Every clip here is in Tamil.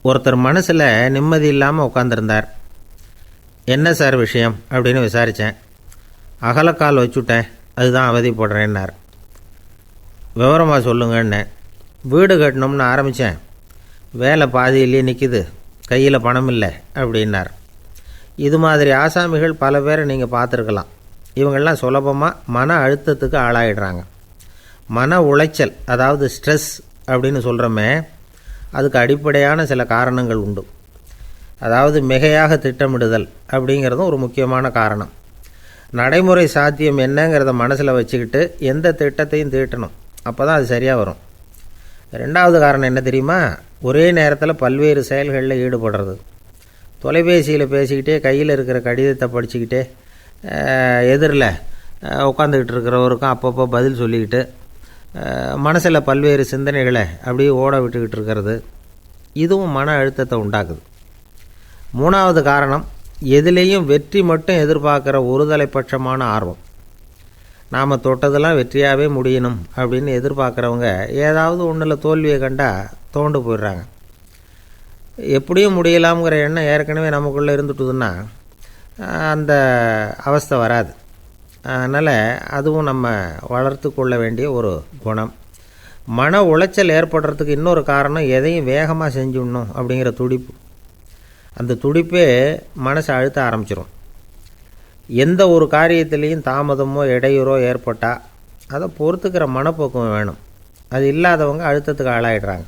ஒருத்தர் மனசில் நிம்மதி இல்லாமல் உட்காந்துருந்தார். என்ன சார் விஷயம் அப்படின்னு விசாரித்தேன். அகலக்கால் வச்சுட்டேன், அதுதான் அவதிப்படுறேன்னார். விவரமாக சொல்லுங்கன்னேன். வீடு கட்டணும்னு ஆரம்பித்தேன், வேலை பாதியிலேயே நிற்கிது, கையில் பணம் இல்லை அப்படின்னார். இது மாதிரி ஆசாமிகள் பல பேரை நீங்கள் பார்த்துருக்கலாம். இவங்கெல்லாம் சுலபமாக மன அழுத்தத்துக்கு ஆளாயிடுறாங்க. மன உளைச்சல், அதாவது ஸ்ட்ரெஸ் அப்படின்னு சொல்கிறோமே, அதுக்கு அடிப்படையான சில காரணங்கள் உண்டு. அதாவது மிகையாக திட்டமிடுதல் அப்படிங்கிறதும் ஒரு முக்கியமான காரணம். நடைமுறை சாத்தியம் என்னங்கிறத மனசில் வச்சுக்கிட்டு எந்த திட்டத்தையும் தீட்டணும், அப்போ தான் அது சரியாக வரும். ரெண்டாவது காரணம் என்ன தெரியுமா? ஒரே நேரத்தில் பல்வேறு செயல்களில் ஈடுபடுறது. தொலைபேசியில் பேசிக்கிட்டே கையில் இருக்கிற கடிதத்தை படிச்சுக்கிட்டே எதிரில் உட்காந்துக்கிட்டு இருக்கிறவருக்கும் அப்பப்போ பதில் சொல்லிக்கிட்டு மனசில் பல்வேறு சிந்தனைகளை அப்படியே ஓட விட்டுக்கிட்டு இருக்கிறது, இதுவும் மன அழுத்தத்தை உண்டாக்குது. மூணாவது காரணம், எதிலேயும் வெற்றி மட்டும் எதிர்பார்க்குற ஒருதலைப்பட்சமான ஆர்வம். நாம் தொட்டதெல்லாம் வெற்றியாகவே முடியணும் அப்படின்னு எதிர்பார்க்குறவங்க ஏதாவது ஒன்றில் தோல்வியை கண்டால் தோண்டு போயிடுறாங்க. எப்படியும் முடியலாம்ங்கிற எண்ணம் ஏற்கனவே நமக்குள்ளே இருந்துட்டுதுன்னா அந்த அவஸ்தை வராது. அதனால் அதுவும் நம்ம வளர்த்து கொள்ள வேண்டிய ஒரு குணம். மன உளைச்சல் ஏற்படுறதுக்கு இன்னொரு காரணம், எதையும் வேகமாக செஞ்சுடணும் அப்படிங்கிற துடிப்பு. அந்த துடிப்பே மனசை அழுத்த ஆரம்பிச்சிடும். எந்த ஒரு காரியத்திலையும் தாமதமோ இடையூறோ ஏற்பட்டால் அதை பொறுத்துக்கிற மனப்போக்கம் வேணும். அது இல்லாதவங்க அழுத்தத்துக்கு ஆளாயிடுறாங்க.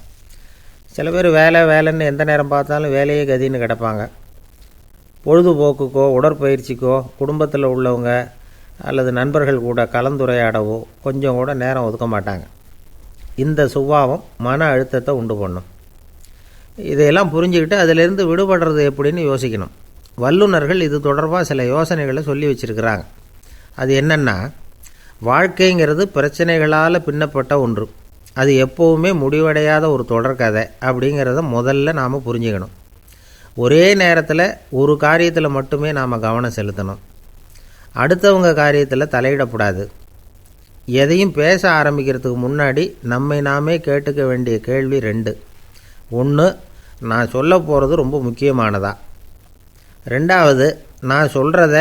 சில பேர் வேலைன்னு எந்த நேரம் பார்த்தாலும் வேலையே கதின்னு கிடப்பாங்க. பொழுதுபோக்குக்கோ உடற்பயிற்சிக்கோ குடும்பத்தில் உள்ளவங்க அல்லது நண்பர்கள் கூட கலந்துரையாடவோ கொஞ்சம் கூட நேரம் ஒதுக்க மாட்டாங்க. இந்த சுபாவம் மன அழுத்தத்தை உண்டு பண்ணும். இதையெல்லாம் புரிஞ்சுக்கிட்டு அதிலிருந்து விடுபடுறது எப்படின்னு யோசிக்கணும். வல்லுநர்கள் இது தொடர்பாக சில யோசனைகளை சொல்லி வச்சுருக்கிறாங்க. அது என்னென்னா, வாழ்க்கைங்கிறது பிரச்சனைகளால் பின்னப்பட்ட ஒன்று. அது எப்போவுமே முடிவடையாத ஒரு தொடர்கதை அப்படிங்கிறத முதல்ல நாம் புரிஞ்சுக்கணும். ஒரே நேரத்தில் ஒரு காரியத்தில் மட்டுமே நாம் கவனம் செலுத்தணும். அடுத்தவங்க காரியத்தில் தலையிடக்கூடாது. எதையும் பேச ஆரம்பிக்கிறதுக்கு முன்னாடி நம்மை நாமே கேட்டுக்க வேண்டிய கேள்வி 2. 1, நான் சொல்ல போகிறது ரொம்ப முக்கியமானதா? 2வது, நான் சொல்கிறத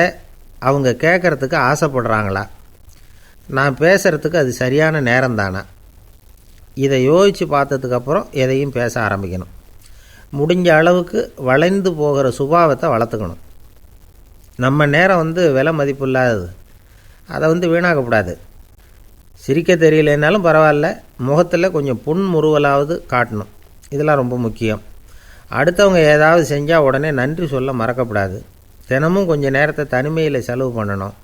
அவங்க கேட்குறதுக்கு ஆசைப்படுறாங்களா? நான் பேசுகிறதுக்கு அது சரியான நேரம் தானா? இதை யோசித்து பார்த்ததுக்கப்புறம் எதையும் பேச ஆரம்பிக்கணும். முடிஞ்ச அளவுக்கு வளைந்து போகிற சுபாவத்தை வளர்த்துக்கணும். நம்ம நேரம் விலை மதிப்பு இல்லாதது, அதை வீணாக்கக்கூடாது. சிரிக்க தெரியலைன்னாலும் பரவாயில்ல, முகத்தில் கொஞ்சம் புன்முறுவலாவது காட்டணும். இதெல்லாம் ரொம்ப முக்கியம். அடுத்தவங்க ஏதாவது செஞ்சால் உடனே நன்றி சொல்ல மறக்கக்கூடாது. தினமும் கொஞ்சம் நேரத்தை தனிமையில் செலவு பண்ணணும்.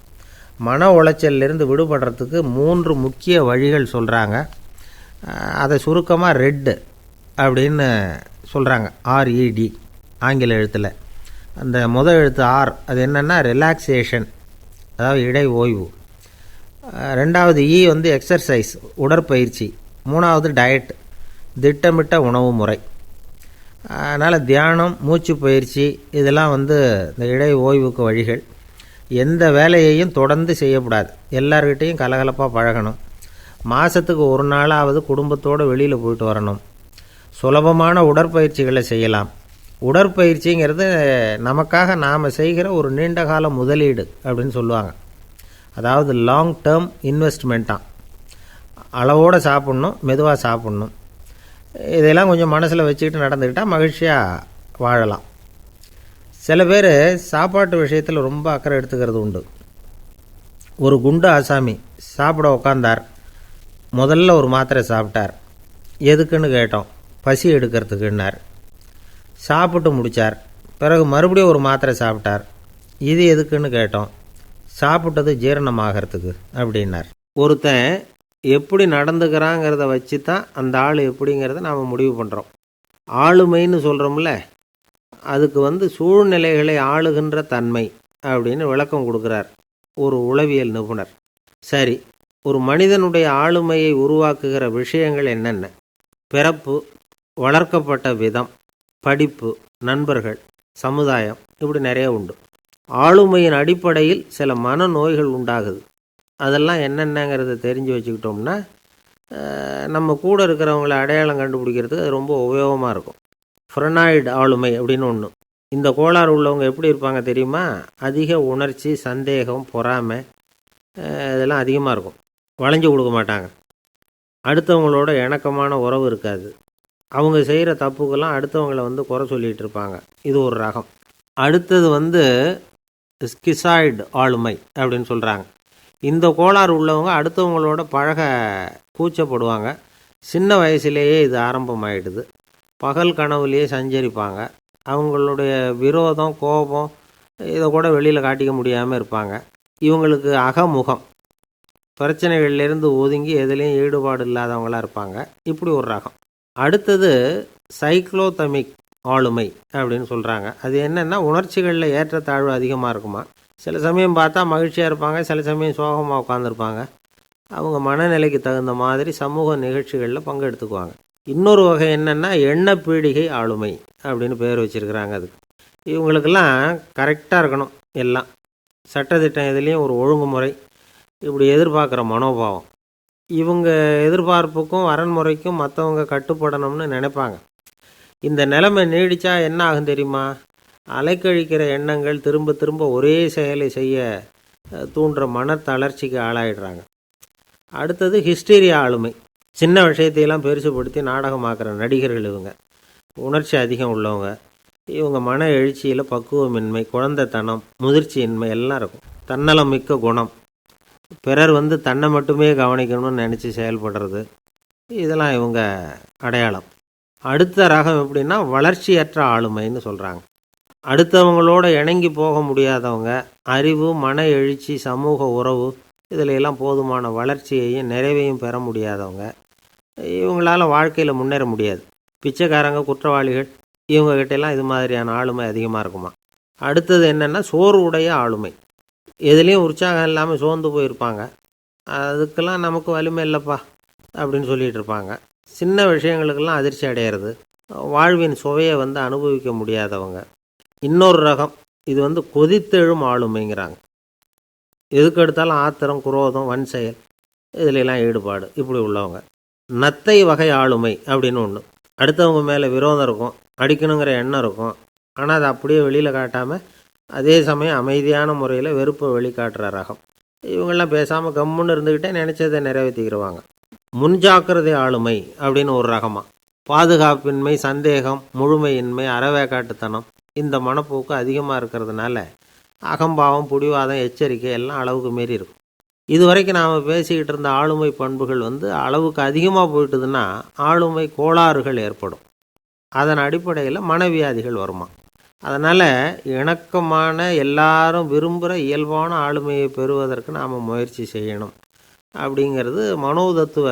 மன உளைச்சலிருந்து விடுபடுறதுக்கு 3 முக்கிய வழிகள் சொல்கிறாங்க. அதை சுருக்கமாக ரெட் அப்படின்னு சொல்கிறாங்க. RED ஆங்கில எழுத்தில். அந்த முதல் எழுத்து R, அது என்னென்னா ரிலாக்ஸேஷன், அதாவது இடை ஓய்வு. 2வது E எக்ஸர்சைஸ், உடற்பயிற்சி. 3வது டயட், திட்டமிட்ட உணவு முறை. அதனால் தியானம், மூச்சு பயிற்சி இதெல்லாம் இந்த இடை ஓய்வுக்கு வழிகள். எந்த வேலையையும் தொடர்ந்து செய்யக்கூடாது. எல்லார்கிட்டையும் கலகலப்பாக பழகணும். மாதத்துக்கு ஒரு நாளாவது குடும்பத்தோடு வெளியில் போயிட்டு வரணும். சுலபமான உடற்பயிற்சிகளை செய்யலாம். உடற்பயிற்சிங்கிறது நமக்காக நாம் செய்கிற ஒரு நீண்டகால முதலீடு அப்படின்னு சொல்லுவாங்க. அதாவது லாங் டேர்ம் இன்வெஸ்ட்மெண்ட்டாக. அளவோடு சாப்பிட்ணும், மெதுவாக சாப்பிட்ணும். இதெல்லாம் கொஞ்சம் மனசில் வச்சுக்கிட்டு நடந்துக்கிட்டால் மகிழ்ச்சியாக வாழலாம். சில பேர் சாப்பாட்டு விஷயத்தில் ரொம்ப அக்கறை எடுத்துக்கிறது உண்டு. ஒரு குண்டு ஆசாமி சாப்பிட உக்காந்தார். முதல்ல ஒரு மாத்திரை சாப்பிட்டார். எதுக்குன்னு கேட்டோம். பசி எடுக்கிறதுக்குன்னார். சாப்பிட்டு முடித்தார். பிறகு மறுபடியும் ஒரு மாத்திரை சாப்பிட்டார். இது எதுக்குன்னு கேட்டோம். சாப்பிட்டது ஜீரணமாகறதுக்கு அப்படின்னார். ஒருத்தன் எப்படி நடந்துக்கிறாங்கிறத வச்சு தான் அந்த ஆள் எப்படிங்கிறத நாம் முடிவு பண்ணுறோம். ஆளுமைன்னு சொல்கிறோம்ல, அதுக்கு சூழ்நிலைகளை ஆளுகின்ற தன்மை அப்படின்னு விளக்கம் கொடுக்குறார் ஒரு உளவியல் நிபுணர். சரி, ஒரு மனிதனுடைய ஆளுமையை உருவாக்குகிற விஷயங்கள் என்னென்ன? பிறப்பு, வளர்க்கப்பட்ட விதம், படிப்பு, நண்பர்கள், சமுதாயம், இப்படி நிறைய உண்டு. ஆளுமையின் அடிப்படையில் சில மனநோய்கள் உண்டாகுது. அதெல்லாம் என்னென்னங்கிறத தெரிஞ்சு வச்சுக்கிட்டோம்னா நம்ம கூட இருக்கிறவங்கள அடையாளம் கண்டுபிடிக்கிறதுக்கு அது ரொம்ப உபயோகமாக இருக்கும். ஃப்ரெனாய்டு ஆளுமை அப்படின்னு ஒன்று. இந்த கோளாறு உள்ளவங்க எப்படி இருப்பாங்க தெரியுமா? அதிக உணர்ச்சி, சந்தேகம், பொறாமை இதெல்லாம் அதிகமாக இருக்கும். வளைஞ்சு கொடுக்க மாட்டாங்க. அடுத்தவங்களோட இணக்கமான உறவு இருக்காது. அவங்க செய்கிற தப்புக்கெல்லாம் அடுத்தவங்களை குறை சொல்லிகிட்டு இருப்பாங்க. இது ஒரு ரகம். அடுத்தது ஸ்கிசாய்டு ஆளுமை அப்படின்னு சொல்கிறாங்க. இந்த கோளாறு உள்ளவங்க அடுத்தவங்களோட பழக கூச்சப்படுவாங்க. சின்ன வயசுலேயே இது ஆரம்பமாயிடுது. பகல் கனவுலேயே சஞ்சரிப்பாங்க. அவங்களுடைய விரோதம், கோபம் இதை கூட வெளியில் காட்டிக்க முடியாமல் இருப்பாங்க. இவங்களுக்கு அகமுகம், பிரச்சனைகள்லேருந்து ஒதுங்கி எதுலேயும் ஈடுபாடு இல்லாதவங்களாக இருப்பாங்க. இப்படி ஒரு ரகம். அடுத்தது சைக்ளோதமிக் ஆளுமை அப்படின்னு சொல்கிறாங்க. அது என்னென்னா, உணர்ச்சிகளில் ஏற்றத்தாழ்வு அதிகமாக இருக்குமா. சில சமயம் பார்த்தா மகிழ்ச்சியாக இருப்பாங்க, சில சமயம் சோகமாக உட்காந்துருப்பாங்க. அவங்க மனநிலைக்கு தகுந்த மாதிரி சமூக நிகழ்ச்சிகளில் பங்கெடுத்துக்குவாங்க. இன்னொரு வகை என்னென்னா எண்ணப்பீடிகை ஆளுமை அப்படின்னு பேர் வச்சுருக்கிறாங்க. அதுக்கு இவங்களுக்கெல்லாம் கரெக்டாக இருக்கணும். எல்லாம் சட்டத்திட்டம் எதுலேயும் ஒரு ஒழுங்குமுறை, இப்படி எதிர்பார்க்குற மனோபாவம். இவங்க எதிர்பார்ப்புக்கும் வரன்முறைக்கும் மற்றவங்க கட்டுப்படணும்னு நினைப்பாங்க. இந்த நிலைமை நீடித்தா என்ன ஆகும் தெரியுமா? அலைக்கழிக்கிற எண்ணங்கள் திரும்ப திரும்ப ஒரே செயலை செய்ய தூண்டுற மன தளர்ச்சிக்கு ஆளாயிடுறாங்க. அடுத்தது ஹிஸ்டீரியா ஆளுமை. சின்ன விஷயத்தையெல்லாம் பெருசுப்படுத்தி நாடகமாக்குற நடிகர்கள் இவங்க. உணர்ச்சி அதிகம் உள்ளவங்க. இவங்க மன எழுச்சியில் பக்குவமின்மை, குழந்தைத்தனம், முதிர்ச்சியின்மை எல்லாம் இருக்கும். தன்னலம் மிக்க குணம். பிறர் தன்னை மட்டுமே கவனிக்கணும்னு நினச்சி செயல்படுறது, இதெல்லாம் இவங்க அடையாளம். அடுத்த ரகம் எப்படின்னா வளர்ச்சியற்ற ஆளுமைன்னு சொல்கிறாங்க. அடுத்தவங்களோட இணங்கி போக முடியாதவங்க. அறிவு, மன எழுச்சி, சமூக உறவு இதில் எல்லாம் போதுமான வளர்ச்சியையும் நிறைவையும் பெற முடியாதவங்க. இவங்களால் வாழ்க்கையில் முன்னேற முடியாது. பிச்சைக்காரங்க, குற்றவாளிகள் இவங்ககிட்டெல்லாம் இது மாதிரியான ஆளுமை அதிகமாக இருக்குமா. அடுத்தது என்னென்னா சோர்வுடைய ஆளுமை. எதுலேயும் உற்சாகம் இல்லாமல் சோர்ந்து போயிருப்பாங்க. அதுக்கெல்லாம் நமக்கு வலிமை இல்லைப்பா அப்படின்னு சொல்லிகிட்டு இருப்பாங்க. சின்ன விஷயங்களுக்கெல்லாம் அதிர்ச்சி அடையிறது. வாழ்வின் சுவையை அனுபவிக்க முடியாதவங்க. இன்னொரு ரகம் இது கொதித்தெழும் ஆளுமைங்கிறாங்க. எதுக்கு எடுத்தாலும் ஆத்திரம், குரோதம், வன் செயல் இதிலெல்லாம் ஈடுபாடு, இப்படி உள்ளவங்க. நத்தை வகை ஆளுமை அப்படின்னு ஒன்று. அடுத்தவங்க மேலே விரோதம் இருக்கும், அடிக்கணுங்கிற எண்ணம் இருக்கும். ஆனால் அதை அப்படியே வெளியில் காட்டாமல் அதே சமயம் அமைதியான முறையில் வெறுப்பை வெளிக்காட்டுற ரகம். இவங்கெல்லாம் பேசாமல் கம்முன்னு இருந்துக்கிட்டே நினச்சதை நிறைவேற்றிக்கிடுவாங்க. முன்ஜாக்கிரதை ஆளுமை அப்படின்னு ஒரு ரகமாக. பாதுகாப்பின்மை, சந்தேகம், முழுமையின்மை, அறவேக்காட்டுத்தனம் இந்த மனப்போக்கு அதிகமாக இருக்கிறதுனால அகம்பாவம், புடிவாதம், எச்சரிக்கை எல்லாம் அளவுக்கு மீறி இருக்கும். இது வரைக்கும் நாம் பேசிக்கிட்டு இருந்த ஆளுமை பண்புகள் அளவுக்கு அதிகமாக போயிட்டுதுன்னா ஆளுமை கோளாறுகள் ஏற்படும். அதன் அடிப்படையில் மனவியாதிகள் வருமா. அதனால் இணக்கமான, எல்லாரும் விரும்புகிற இயல்பான ஆளுமையை பெறுவதற்கு நாம் முயற்சி செய்யணும் அப்படிங்கிறது மனோதத்துவ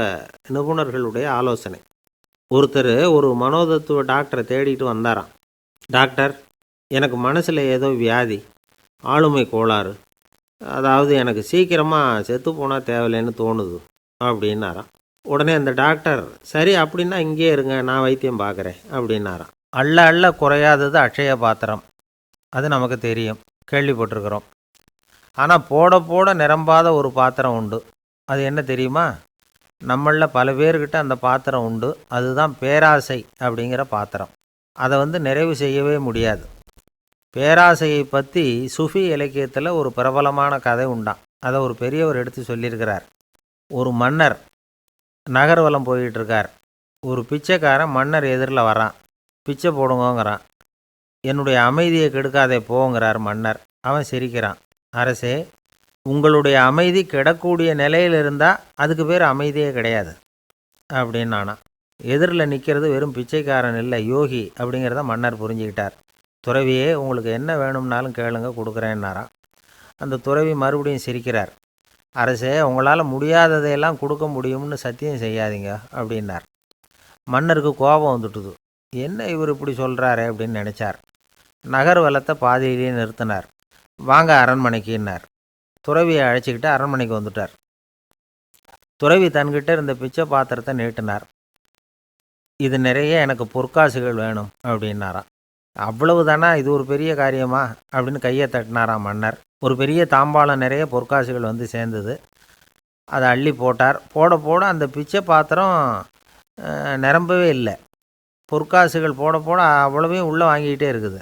நிபுணர்களுடைய ஆலோசனை. ஒருத்தர் ஒரு மனோதத்துவ டாக்டரை தேடிட்டு வந்தாராம். டாக்டர், எனக்கு மனசில் ஏதோ வியாதி, ஆளுமை கோளாறு, அதாவது எனக்கு சீக்கிரமாக செத்து போனால் தேவையில்லைன்னு தோணுது அப்படின்னாராம். உடனே அந்த டாக்டர், சரி அப்படின்னா இங்கே இருங்க, நான் வைத்தியம் பார்க்குறேன் அப்படின்னாராம். அள்ள அள்ள குறையாதது அட்சய பாத்திரம், அது நமக்கு தெரியும், கேள்விப்பட்டிருக்கிறோம். ஆனால் போட போட நிரம்பாத ஒரு பாத்திரம் உண்டு. அது என்ன தெரியுமா? நம்மளில் பல பேர்கிட்ட அந்த பாத்திரம் உண்டு. அதுதான் பேராசை அப்படிங்கிற பாத்திரம். அதை நிறைவு செய்யவே முடியாது. பேராசையை பற்றி சுஃபி இலக்கியத்தில் ஒரு பிரபலமான கதை உண்டாம். அதை ஒரு பெரியவர் எடுத்து சொல்லியிருக்கிறார். ஒரு மன்னர் நகர்வலம் போயிட்டுருக்கார். ஒரு பிச்சைக்காரன் மன்னர் எதிரில் வரான். பிச்சை போடுங்கோங்கிறான். என்னுடைய அமைதியை கெடுக்காதே போங்கிறார் மன்னர். அவன் சிரிக்கிறான். அரசே, உங்களுடைய அமைதி கெடக்கூடிய நிலையில் இருந்தால் அதுக்கு பேர் அமைதியே கிடையாது அப்படின்னு நானா. எதிரில் நிற்கிறது வெறும் பிச்சைக்காரன் இல்லை, யோகி அப்படிங்கிறத மன்னர் புரிஞ்சுக்கிட்டார். துறவியே, உங்களுக்கு என்ன வேணும்னாலும் கேளுங்க, கொடுக்குறேன்னாராம். அந்த துறவி மறுபடியும் சிரிக்கிறார். அரசே, உங்களால் முடியாததையெல்லாம் கொடுக்க முடியும்னு சத்தியம் செய்யாதீங்க அப்படின்னார். மன்னருக்கு கோபம் வந்துட்டுது. என்ன இவர் இப்படி சொல்கிறாரே அப்படின்னு நினச்சார். நகர்வலத்தை பாதியிலேயே நிறுத்தினார். வாங்க அரண்மனைக்குன்னார். துறவியை அழைச்சிக்கிட்டு அரண்மனைக்கு வந்துட்டார். துறவி தன்கிட்ட இருந்த பிச்சை பாத்திரத்தை நீட்டினார். இது நிறைய எனக்கு பொற்காசுகள் வேணும் அப்படின்னாராம். அவ்வளவு தானா, இது ஒரு பெரிய காரியமா அப்படின்னு கையை தட்டினாராம் மன்னர். ஒரு பெரிய தாம்பாளம் நிறைய பொற்காசுகள் சேர்ந்தது. அதை அள்ளி போட்டார். போட போட அந்த பிச்சை பாத்திரம் நிரம்பவே இல்லை. பொற்காசுகள் போட போட அவ்வளவையும் உள்ளே வாங்கிக்கிட்டே இருக்குது.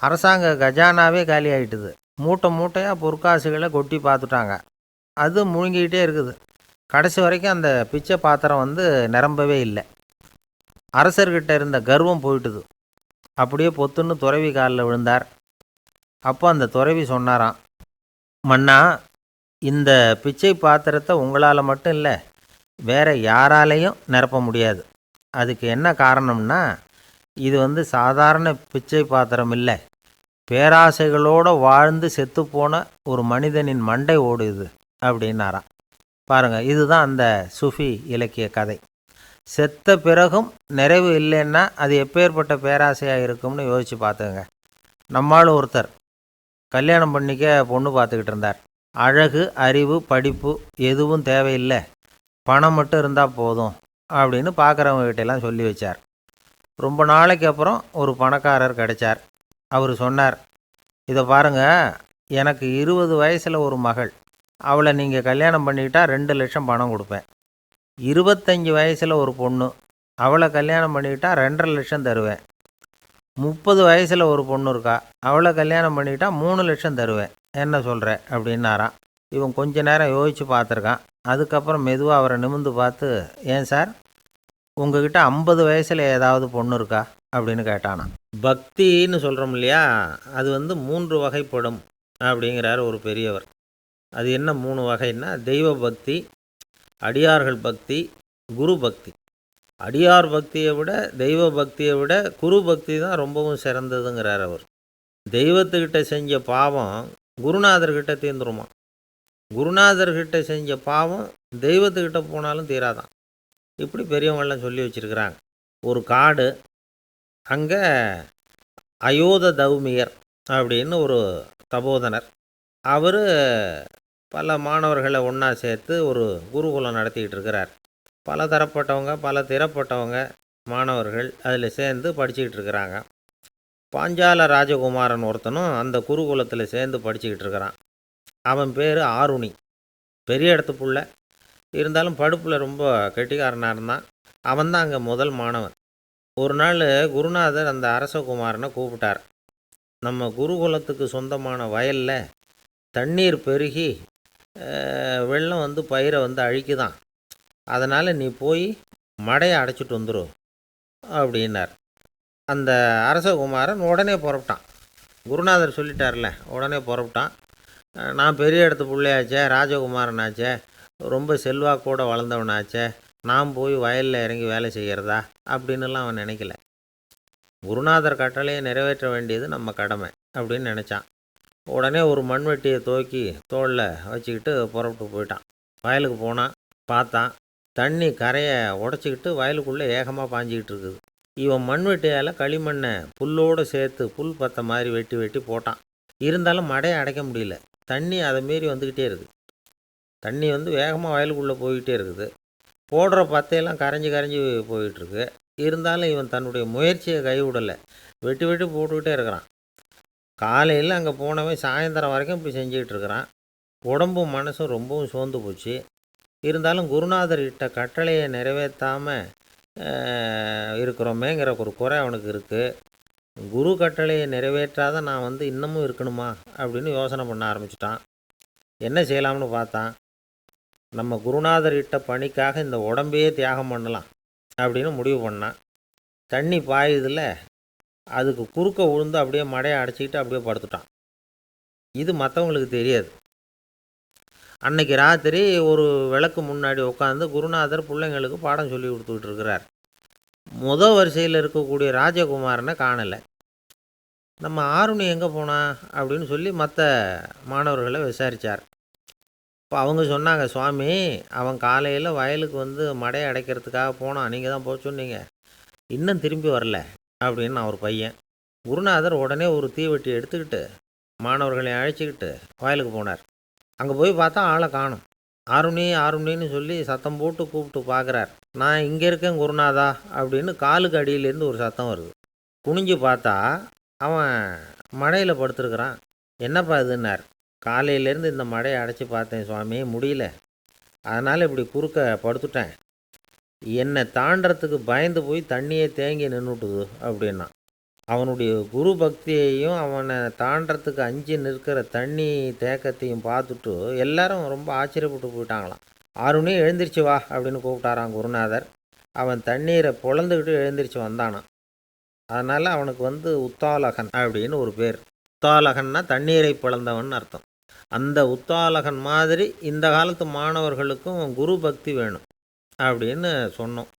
அரசாங்க கஜானாவே காலி ஆகிட்டுது. மூட்டை மூட்டையாக பொற்காசுகளை கொட்டி பார்த்துட்டாங்க. அது முழுங்கிக்கிட்டே இருக்குது. கடைசி வரைக்கும் அந்த பிச்சை பாத்திரம் நிரம்பவே இல்லை. அரசர்கிட்ட இருந்த கர்வம் போயிட்டுது. அப்படியே பொத்துன்னு துறவி காலில் விழுந்தார். அப்போ அந்த துறவி சொன்னாராம், மன்னா, இந்த பிச்சை பாத்திரத்தை உங்களால் மட்டும் இல்லை, வேற யாராலையும் நிரப்ப முடியாது. அதுக்கு என்ன காரணம்னா, இது சாதாரண பிச்சை பாத்திரம் இல்லை, பேராசைகளோடு வாழ்ந்து செத்துப்போன ஒரு மனிதனின் மண்டை ஓடுது அப்படின்னாராம். பாருங்கள், இதுதான் அந்த சுஃபி இலக்கிய கதை. செத்த பிறகும் நிறைவு இல்லைன்னா அது எப்பேற்பட்ட பேராசையாக இருக்கும்னு யோசித்து பார்த்துங்க. நம்மளும் ஒருத்தர் கல்யாணம் பண்ணிக்க பொண்ணு பார்த்துக்கிட்டு இருந்தார். அழகு, அறிவு, படிப்பு எதுவும் தேவையில்லை, பணம் மட்டும் இருந்தால் போதும் அப்படின்னு பார்க்குறவங்ககிட்டெல்லாம் சொல்லி வச்சார். ரொம்ப நாளைக்கு அப்புறம் ஒரு பணக்காரர் கிடைச்சார். அவர் சொன்னார், இதை பாருங்கள், எனக்கு 20 வயசில் ஒரு மகள், அவளை நீங்கள் கல்யாணம் பண்ணிக்கிட்டா 2 லட்சம் பணம் கொடுப்பேன். 25 வயசில் ஒரு பொண்ணு, அவளை கல்யாணம் பண்ணிக்கிட்டா 2.5 லட்சம் தருவேன். 30 வயசில் ஒரு பொண்ணு இருக்கா, அவளை கல்யாணம் பண்ணிக்கிட்டா 3 லட்சம் தருவேன். என்ன சொல்கிற அப்படின்னாராம். இவன் கொஞ்ச நேரம் யோசித்து பார்த்துருக்கான். அதுக்கப்புறம் மெதுவாக அவரை நிமிர்ந்து பார்த்து, ஏன் சார், உங்ககிட்ட 50 வயசில் ஏதாவது பொண்ணு இருக்கா அப்படின்னு கேட்டானா. பக்தின்னு சொல்கிறோம் இல்லையா, அது 3 வகைப்படும் அப்படிங்கிறார் ஒரு பெரியவர். அது என்ன 3 வகைன்னா, தெய்வ பக்தி, அடியார்கள் பக்தி, குரு பக்தி. அடியார் பக்தியை விட, தெய்வ பக்தியை விட குரு பக்தி தான் ரொம்பவும் சிறந்ததுங்கிறார் அவர். தெய்வத்துக்கிட்ட செஞ்ச பாவம் குருநாதர்கிட்ட தீர்ந்துருமா, குருநாதர்கிட்ட செஞ்ச பாவம் தெய்வத்துக்கிட்ட போனாலும் தீராதான். இப்படி பெரியவங்களாம் சொல்லி வச்சுருக்கிறாங்க. ஒரு காடு, அங்கே அயோத தௌமியர் அப்படின்னு ஒரு தபோதனர், அவர் பல மாணவர்களை ஒன்றா சேர்த்து ஒரு குருகுலம் நடத்திக்கிட்டு இருக்கிறார். பல தரப்பட்டவங்க, பல திறப்பட்டவங்க மாணவர்கள் அதில் சேர்ந்து படிச்சுக்கிட்டு இருக்கிறாங்க. பாஞ்சால ராஜகுமாரன் ஒருத்தனும் அந்த குருகுலத்தில் சேர்ந்து படிச்சுக்கிட்டு இருக்கிறான். அவன் பேர் ஆருணி. பெரிய இடத்து புள்ள, இருந்தாலும் படுப்பில் ரொம்ப கெட்டிக்காரனாக இருந்தான். அவன்தான் அங்கே முதல் மாணவன். ஒரு நாள் குருநாதர் அந்த அரசகுமாரனை கூப்பிட்டார். நம்ம குருகுலத்துக்கு சொந்தமான வயலில் தண்ணீர் பெருகி வெள்ளம் பயிரை அழிக்குதான், அதனால் நீ போய் மடையை அடைச்சிட்டு வந்துடும் அப்படின்னார். அந்த அரசகுமாரன் உடனே புறப்பட்டான். குருநாதர் சொல்லிட்டார்ல, உடனே புறப்பட்டான். நான் பெரிய இடத்து பிள்ளையாச்சே, ராஜகுமாரனாச்சே, ரொம்ப செல்வாக்கூட வளர்ந்தவனாச்சே, நான் போய் வயலில் இறங்கி வேலை செய்கிறதா அப்படின்னுலாம் அவன் நினைக்கல. குருநாதர் கட்டளையை நிறைவேற்ற வேண்டியது நம்ம கடமை அப்படின்னு நினச்சான். உடனே ஒரு மண்வெட்டியை தூக்கி தோளில் வச்சுக்கிட்டு புறப்பட்டு போயிட்டான். வயலுக்கு போனான். பார்த்தான், தண்ணி கரையை உடச்சிக்கிட்டு வயலுக்குள்ளே ஏகமாக பாஞ்சிக்கிட்டு இருக்குது. இவன் மண்வெட்டியால் களிமண்ணை புல்லோடு சேர்த்து புல் பற்ற மாதிரி வெட்டி வெட்டி போட்டான். இருந்தாலும் மடையை அடைக்க முடியல. தண்ணி அதை மீறி வந்துக்கிட்டே இருக்குது. தண்ணி வேகமாக வயலுக்குள்ளே போய்கிட்டே இருக்குது. போடுற பத்தையெல்லாம் கரைஞ்சி கரைஞ்சி போயிட்டுருக்கு. இருந்தாலும் இவன் தன்னுடைய முயற்சியை கைவிடலை. வெட்டி வெட்டி போட்டுக்கிட்டே இருக்கிறான். காலையில் அங்கே போனவன் சாயந்தரம் வரைக்கும் இப்படி செஞ்சுக்கிட்டு இருக்கிறான். உடம்பும் மனசும் ரொம்பவும் சோர்ந்து போச்சு. இருந்தாலும் குருநாதர்கிட்ட கட்டளையை நிறைவேற்றாமல் இருக்கிறோமேங்கிற ஒரு குறை அவனுக்கு இருக்குது. குரு கட்டளையை நிறைவேற்றாத நான் இன்னமும் இருக்கணுமா அப்படின்னு யோசனை பண்ண ஆரம்பிச்சிட்டான். என்ன செய்யலாம்னு பார்த்தான். நம்ம குருநாதர் இட்ட பணிக்காக இந்த உடம்பையே தியாகம் பண்ணலாம் அப்படின்னு முடிவு பண்ணான். தண்ணி பாயுதில், அதுக்கு குறுக்க விழுந்து அப்படியே மடையை அடைச்சிக்கிட்டு அப்படியே படுத்துட்டான். இது மற்றவங்களுக்கு தெரியாது. அன்னைக்கு ராத்திரி ஒரு விளக்கு முன்னாடி உட்காந்து குருநாதர் பிள்ளைங்களுக்கு பாடம் சொல்லி கொடுத்துக்கிட்டு இருக்கிறார். வரிசையில் இருக்கக்கூடிய ராஜகுமாரனை காணலை. நம்ம ஆருணி எங்கே போனா அப்படின்னு சொல்லி மற்ற மாணவர்களை விசாரித்தார். இப்போ அவங்க சொன்னாங்க, சுவாமி, அவன் காலையில் வயலுக்கு மடையை அடைக்கிறதுக்காக போனான், நீங்கள் தான் போக சொன்னீங்க, இன்னும் திரும்பி வரல அப்படின்னு அவர் பையன். குருநாதர் உடனே ஒரு தீவெட்டி எடுத்துக்கிட்டு மாணவர்களை அழைச்சிக்கிட்டு வயலுக்கு போனார். அங்கே போய் பார்த்தா ஆளை காணும். ஆருணி ஆருணின்னு சொல்லி சத்தம் போட்டு கூப்பிட்டு பார்க்குறார். நான் இங்கே இருக்கேன் குருநாதா அப்படின்னு காலுக்கு அடியிலேருந்து ஒரு சத்தம் வருது. குனிஞ்சு பார்த்தா அவன் மடையில் படுத்துருக்குறான். என்னப்பா இதுன்னார். காலையிலேருந்து இந்த மடையை அடைச்சி பார்த்தேன் சுவாமி, முடியல, அதனால் இப்படி குறுக்க படுத்துட்டேன். என்னை தாண்டறதுக்கு பயந்து போய் தண்ணியே தேங்கி நின்றுட்டுது அப்படின்னா. அவனுடைய குரு பக்தியையும் அவனை தாண்டறதுக்கு அஞ்சு நிற்கிற தண்ணி தேக்கத்தையும் பார்த்துட்டு எல்லாரும் ரொம்ப ஆச்சரியப்பட்டு போயிட்டாங்களாம். ஆறுனே எழுந்திரிச்சு வா அப்படின்னு கூப்பிட்டாரான் குருநாதர். அவன் தண்ணீரை பொழந்துக்கிட்டு எழுந்திரிச்சு வந்தானான். அதனால் அவனுக்கு உத்தாலகன் அப்படின்னு ஒரு பேர். உத்தாலகன்னா தண்ணீரை பிளந்தவன் அர்த்தம். அந்த உத்தாலகன் மாதிரி இந்த காலத்து மாணவர்களுக்கும் குரு பக்தி வேணும் அப்படின்னு சொன்னோம்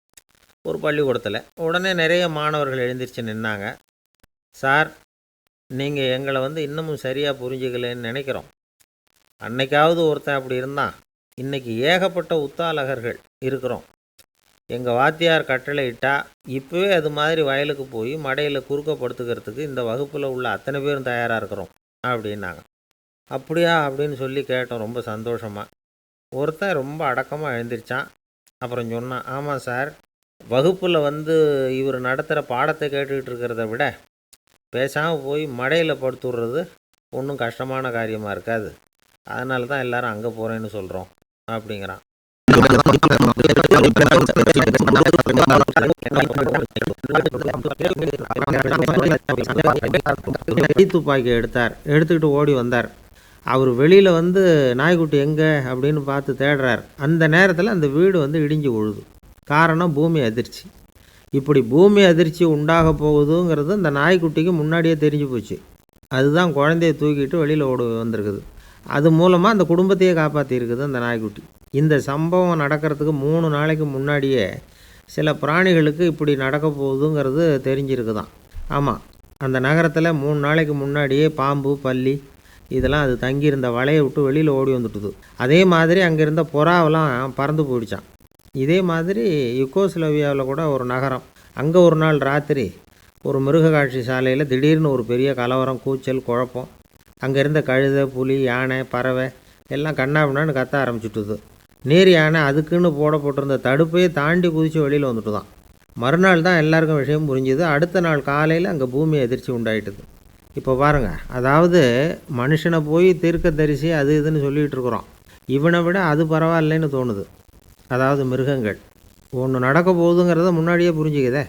ஒரு பள்ளிக்கூடத்தில். உடனே நிறைய மாணவர்கள் எழுந்திரிச்சு நின்னாங்க. சார், நீங்கள் எங்களை இன்னமும் சரியாக புரிஞ்சுக்கலன்னு நினைக்கிறோம். அன்னைக்காவது ஒருத்தன் அப்படி இருந்தான், இன்றைக்கி ஏகப்பட்ட உத்தாலகர்கள் இருக்கிறோம். எங்கள் வாத்தியார் கட்டளை இட்டால் இப்போவே அது மாதிரி வயலுக்கு போய் மடையில் குறுக்கப்படுத்துக்கிறதுக்கு இந்த வகுப்பில் உள்ள அத்தனை பேரும் தயாராக இருக்கிறோம் அப்படின்னாங்க. அப்படியா அப்படின்னு சொல்லி கேட்டோம் ரொம்ப சந்தோஷமாக. ஒருத்தன் ரொம்ப அடக்கமாக எழுந்திரிச்சான். அப்புறம் சொன்னான், ஆமாம் சார், வகுப்பில் இவர் நடத்துகிற பாடத்தை கேட்டுக்கிட்டு இருக்கிறத விட பேசாமல் போய் மடையில் படுத்துடுறது ஒன்றும் கஷ்டமான காரியமாக இருக்காது. அதனால தான் எல்லாரும் அங்கே போகிறேன்னு சொல்கிறோம் அப்படிங்கிறான். துப்பாக்கி எடுத்துக்கிட்டு ஓடி வந்தார். அவர் வெளியில் நாய்க்குட்டி எங்கே அப்படின்னு பார்த்து தேடுறார். அந்த நேரத்தில் அந்த வீடு இடிஞ்சு விழுது. காரணம் பூமி அதிர்ச்சி. இப்படி பூமி அதிர்ச்சி உண்டாக போகுதுங்கிறது அந்த நாய்க்குட்டிக்கு முன்னாடியே தெரிஞ்சு போச்சு. அதுதான் குழந்தைய தூக்கிட்டு வெளியில் ஓடி வந்திருக்குது. அது மூலமாக அந்த குடும்பத்தையே காப்பாற்றிருக்குது அந்த நாய்க்குட்டி. இந்த சம்பவம் நடக்கிறதுக்கு 3 நாளைக்கு முன்னாடியே சில பிராணிகளுக்கு இப்படி நடக்க போகுதுங்கிறது தெரிஞ்சிருக்குதான். ஆமாம், அந்த நகரத்தில் 3 நாளைக்கு முன்னாடியே பாம்பு, பல்லி இதெல்லாம் அது தங்கியிருந்த வலையை விட்டு வெளியில் ஓடி வந்துட்டுது. அதே மாதிரி அங்கே இருந்த புறாவெல்லாம் பறந்து போயிடுச்சான். இதே மாதிரி யுகோஸ்லோவியாவில் கூட ஒரு நகரம், அங்கே ஒரு நாள் ராத்திரி ஒரு மிருக காட்சி சாலையில் திடீர்னு ஒரு பெரிய கலவரம், கூச்சல், குழப்பம். அங்கே இருந்த கழுதை, புலி, யானை, பறவை எல்லாம் கண்ணாபின்னான்னு கத்த ஆரம்பிச்சுட்டுது. நேர் யானை அதுக்குன்னு போடப்பட்டிருந்த தடுப்பையே தாண்டி குதித்து வெளியில் வந்துட்டு தான். மறுநாள் தான் எல்லாருக்கும் விஷயம் புரிஞ்சுது. அடுத்த நாள் காலையில் அங்கே பூமி அதிர்ச்சி உண்டாயிட்டுது. இப்போ பாருங்கள், அதாவது மனுஷனை போய் தீர்க்க தரிசி அது இதுன்னு சொல்லிகிட்டு இருக்கிறோம். இவனை விட அது பரவாயில்லைன்னு தோணுது. அதாவது மிருகங்கள் ஒன்று நடக்க போகுதுங்கிறத முன்னாடியே புரிஞ்சுக்குதே.